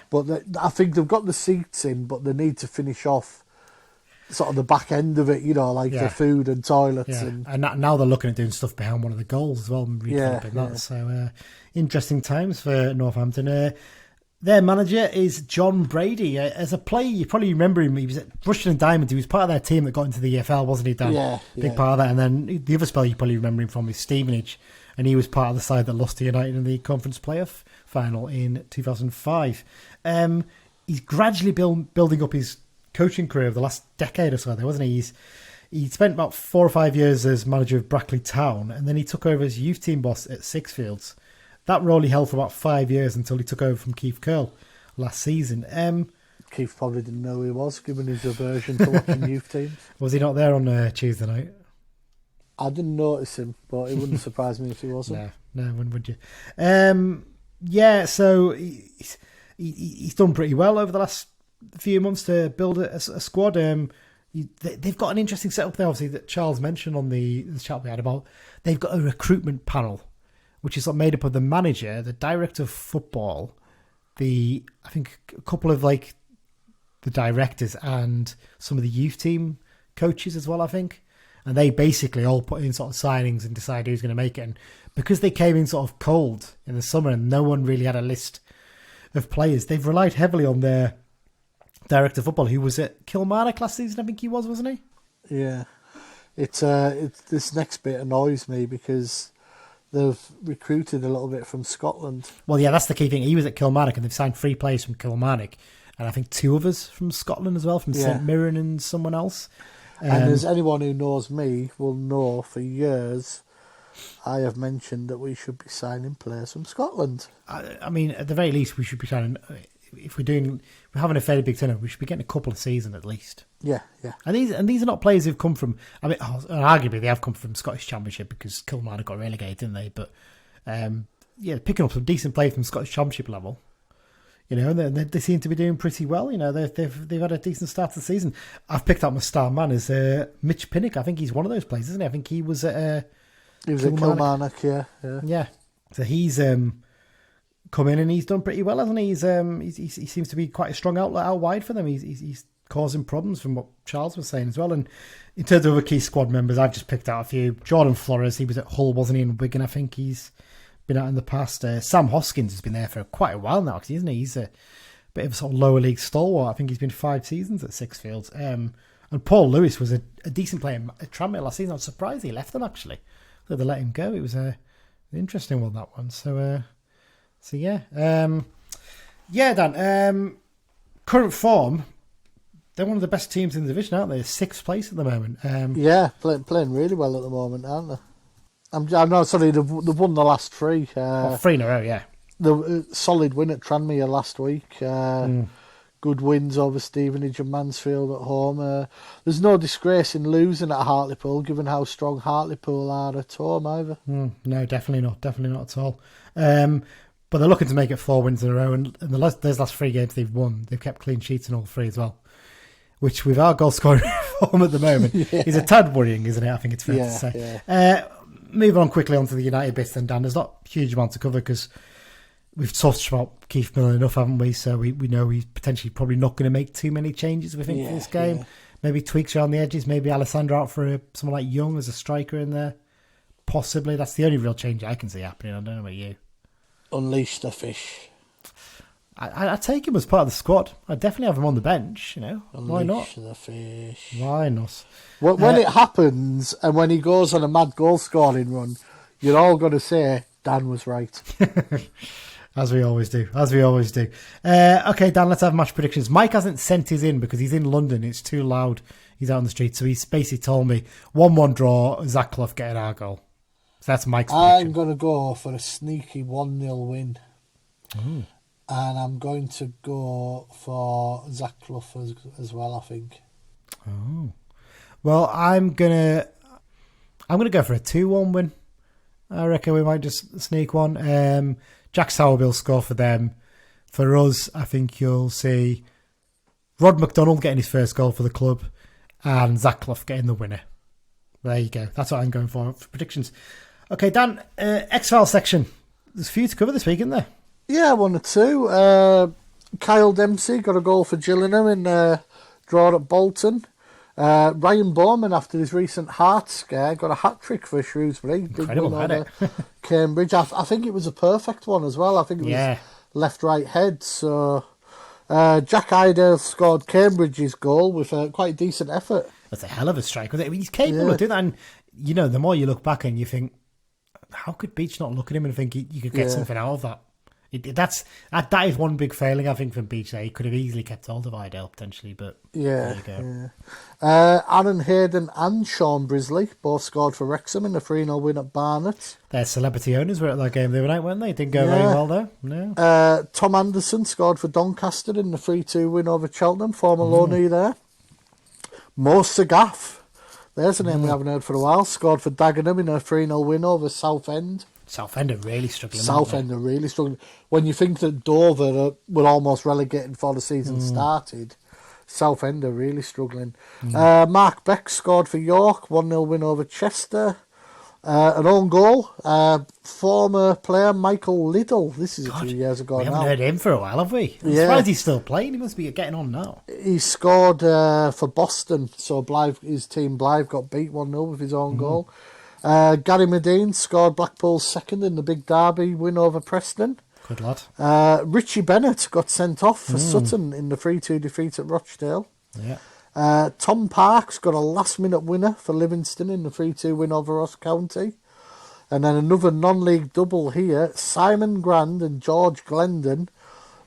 But I think they've got the seats in, but they need to finish off sort of the back end of it. The food and toilets. Yeah. And now they're looking at doing stuff behind one of the goals as well and redeveloping that. So interesting times for Northampton. Their manager is John Brady. As a player, you probably remember him. He was at Rushden and Diamonds. He was part of their team that got into the EFL, wasn't he, Dan? Yeah. Big part of that. And then the other spell you probably remember him from is Stevenage. And he was part of the side that lost to United in the conference playoff final in 2005. He's gradually building up his coaching career over the last decade or so, there, wasn't he? He spent about 4 or 5 years as manager of Brackley Town, and then he took over as youth team boss at Sixfields. That role he held for about 5 years until he took over from Keith Curle last season. Keith probably didn't know who he was, given his aversion to watching youth teams. Was he not there on Tuesday night? I didn't notice him, but it wouldn't surprise me if he wasn't. No, when would you? So he's done pretty well over the last few months to build a squad. They've got an interesting setup there, obviously, that Charles mentioned on the chat we had about. They've got a recruitment panel, which is made up of the manager, the director of football, I think a couple of the directors and some of the youth team coaches as well, I think. And they basically all put in sort of signings and decide who's going to make it. And because they came in sort of cold in the summer and no one really had a list of players, they've relied heavily on their director of football, who was at Kilmarnock last season, I think he was, wasn't he? Yeah. It's this next bit annoys me because they've recruited a little bit from Scotland. Well, yeah, that's the key thing. He was at Kilmarnock, and they've signed 3 players from Kilmarnock, and I think 2 others from Scotland as well, from St Mirren and someone else. And as anyone who knows me will know, for years I have mentioned that we should be signing players from Scotland. I mean, at the very least, we should be signing. If we're having a fairly big turnover, we should be getting a couple of seasons at least. Yeah, yeah. And these are not players who've come from. I mean, arguably they have come from Scottish Championship because Kilmarnock got relegated, didn't they? But yeah, picking up some decent players from Scottish Championship level. You know, they seem to be doing pretty well. You know, they've had a decent start to the season. I've picked up my star man as Mitch Pinnock. I think he's one of those players, isn't he? I think he was at Kilmarnock, yeah. Yeah. So he's come in and he's done pretty well, hasn't he? He seems to be quite a strong outlet out wide for them. He's causing problems from what Charles was saying as well. And in terms of other key squad members, I've just picked out a few. Jordan Flores, he was at Hull, wasn't he, in Wigan? I think he's been out in the past. Sam Hoskins has been there for quite a while now, isn't he? He's a bit of a sort of lower league stalwart. I think he's been 5 seasons at Sixfields. And Paul Lewis was a decent player at Tranmere last season. I'm surprised he left them, actually. So they let him go. It was an interesting one, that one. So yeah. Yeah, Dan. Current form, they're one of the best teams in the division, aren't they? 6th place at the moment. Yeah, playing really well at the moment, aren't they? I'm not sorry, they've won the last 3. 3 in a row, yeah. The solid win at Tranmere last week. Good wins over Stevenage and Mansfield at home. There's no disgrace in losing at Hartlepool, given how strong Hartlepool are at home either. No, definitely not at all. But they're looking to make it 4 wins in a row, and those last 3 games they've won, they've kept clean sheets in all 3 as well. Which, with our goal scoring form at the moment, is a tad worrying, isn't it? I think it's fair to say. Yeah. Move on quickly onto the United bits then, Dan. There's not a huge amount to cover because we've talked about Keith Millen enough, haven't we? So we know he's potentially probably not going to make too many changes, we think, for this game. Yeah. Maybe tweaks around the edges. Maybe Alessandro out for someone like Young as a striker in there. Possibly. That's the only real change I can see happening. I don't know about you. Unleash the fish. I take him as part of the squad. I definitely have him on the bench, you know. Why not? Unleash the fish. Why not? When it happens and when he goes on a mad goal scoring run, you're all going to say, Dan was right. As we always do. Okay, Dan, let's have match predictions. Mike hasn't sent his in because he's in London. It's too loud. He's out on the street. So he's basically told me 1-1 draw, Zach Clough getting our goal. So that's Mike's prediction. I'm going to go for a sneaky 1-0 win. Ooh. And I'm going to go for Zach Clough as well, I think. Oh. Well, I'm gonna go for a 2-1 win. I reckon we might just sneak one. Jack Sowerby will score for them. For us, I think you'll see Rod McDonald getting his first goal for the club and Zach Clough getting the winner. There you go. That's what I'm going for predictions. Okay, Dan, X-File section. There's a few to cover this week, isn't there? Yeah, 1 or 2. Kyle Dempsey got a goal for Gillingham in draw at Bolton. Ryan Bowman, after his recent heart scare, got a hat-trick for Shrewsbury. Incredible, big win over Cambridge. I think it was a perfect one as well. I think it was left-right head. So Jack Idale scored Cambridge's goal with a quite decent effort. That's a hell of a strike. I mean, he's capable of doing that. And, you know, the more you look back and you think, how could Beach not look at him and think you could get something out of that? That is one big failing, I think, from Beach there. He could have easily kept hold of Idale, potentially, but there you go. Yeah. Aaron Hayden and Sean Brisley both scored for Wrexham in the 3-0 win at Barnet. Their celebrity owners were at that game the other night, weren't they? Didn't go very well, though. No. Tom Anderson scored for Doncaster in the 3-2 win over Cheltenham, former loanee there. Mo Sagaf, there's a name we haven't heard for a while, scored for Dagenham in a 3-0 win over Southend. Southend are really struggling. Southend are really struggling. When you think that Dover were almost relegated before the season started, Southend are really struggling. Mark Beck scored for York, 1-0 win over Chester. An own goal. Former player Michael Liddell. This is a few years ago now. We haven't heard him for a while, have we? I'm surprised he's still playing. He must be getting on now. He scored for Boston. So his team Blythe got beat 1-0 with his own goal. Gary Medine scored Blackpool's second in the big derby win over Preston. Good lad. Richie Bennett got sent off for Sutton in the 3-2 defeat at Rochdale. Yeah. Tom Parks got a last-minute winner for Livingston in the 3-2 win over Ross County. And then another non-league double here, Simon Grand and George Glendon,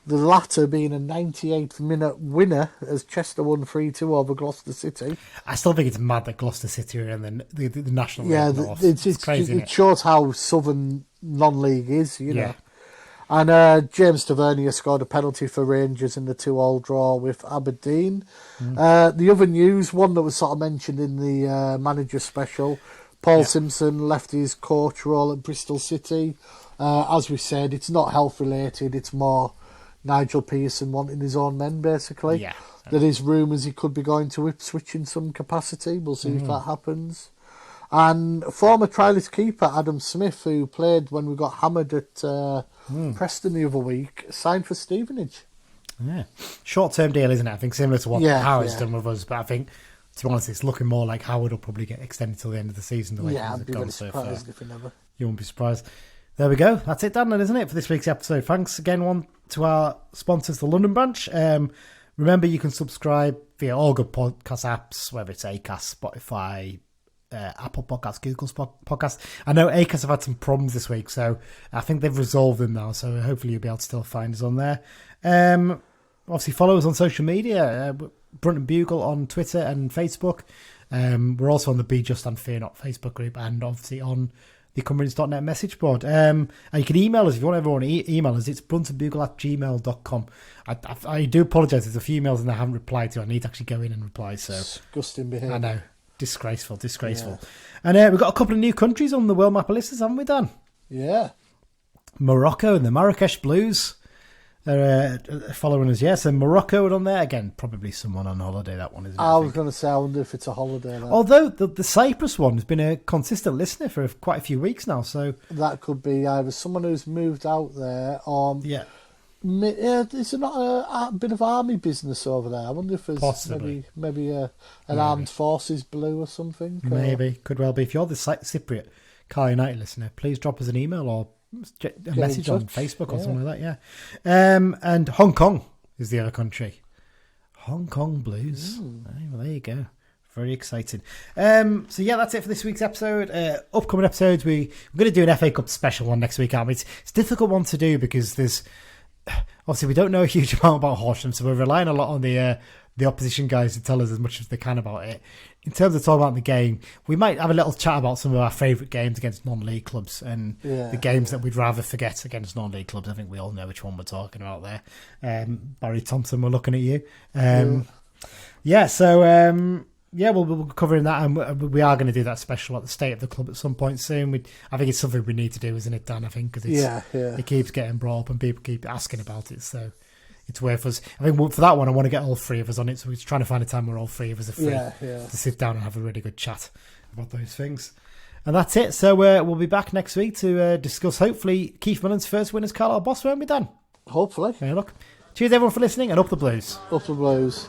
the latter being a 98th minute winner as Chester won 3-2 over Gloucester City. I still think it's mad that Gloucester City are in the National League North. It's crazy, it shows how Southern non-league is, you know. Yeah. And James Tavernier scored a penalty for Rangers in the 2-2 draw with Aberdeen. The other news, one that was sort of mentioned in the manager special, Paul Simpson left his coach role at Bristol City. As we said, it's not health related, it's more Nigel Pearson wanting his own men, basically. Yeah. There is rumours he could be going to Ipswich in some capacity. We'll see if that happens. And former trialist keeper Adam Smith, who played when we got hammered at Preston the other week, signed for Stevenage. Yeah. Short-term deal, isn't it? I think similar to what Howard's done with us, but I think, to be honest, it's looking more like Howard will probably get extended till the end of the season. The way I'd be very surprised if he never. You won't be surprised. There we go. That's it, Dan, then, isn't it, for this week's episode? Thanks again, to our sponsors, the London branch. Remember, you can subscribe via all good podcast apps, whether it's Acast, Spotify, Apple Podcasts, Google Podcasts. I know Acast have had some problems this week, so I think they've resolved them now, so hopefully you'll be able to still find us on there. Obviously, follow us on social media, Brunton Bugle on Twitter and Facebook. We're also on the Be Just and Fear Not Facebook group, and obviously on the Cumbrians.net message board. And you can email us if you want everyone to email us. It's bruntonbugle@gmail.com. I do apologise. There's a few emails and I haven't replied to. I need to actually go in and reply. So disgusting behaviour. I know. Disgraceful. Yeah. And we've got a couple of new countries on the world map list, haven't we, Dan? Yeah. Morocco and the Marrakesh Blues are following us. So Morocco are on there. Again, probably someone on holiday, that one, isn't it? I was going to say, I wonder if it's a holiday. That. Although the Cyprus one has been a consistent listener for quite a few weeks now. So that could be either someone who's moved out there or... Yeah. Is there not a bit of army business over there? I wonder if there's maybe an armed forces blue or something. Maybe. Could well be. If you're the Cypriot Car United listener, please drop us an email or a message on Facebook or something like that. And Hong Kong is the other country. Hong Kong Blues. Well, there you go. Very exciting. So that's it for this week's episode. Upcoming episodes, we're going to do an FA Cup special one next week, aren't we? It's a difficult one to do because there's... Obviously, we don't know a huge amount about Horsham, so we're relying a lot on the opposition guys to tell us as much as they can about it. In terms of talking about the game, we might have a little chat about some of our favourite games against non-league clubs and the games that we'd rather forget against non-league clubs. I think we all know which one we're talking about there. Barry Thompson, we're looking at you. We'll be covering that, and we are going to do that special at the State of the Club at some point soon. I think it's something we need to do, isn't it, Dan? I think because it keeps getting brought up and people keep asking about it, so it's worth us. I think for that one, I want to get all three of us on it, so we're trying to find a time where all three of us are free to sit down and have a really good chat about those things. And that's it. So we'll be back next week to discuss, hopefully, Keith Millen's first win as Carlisle boss, won't we, Dan? Hopefully. Look. Cheers, everyone, for listening, and up the Blues. Up the Blues.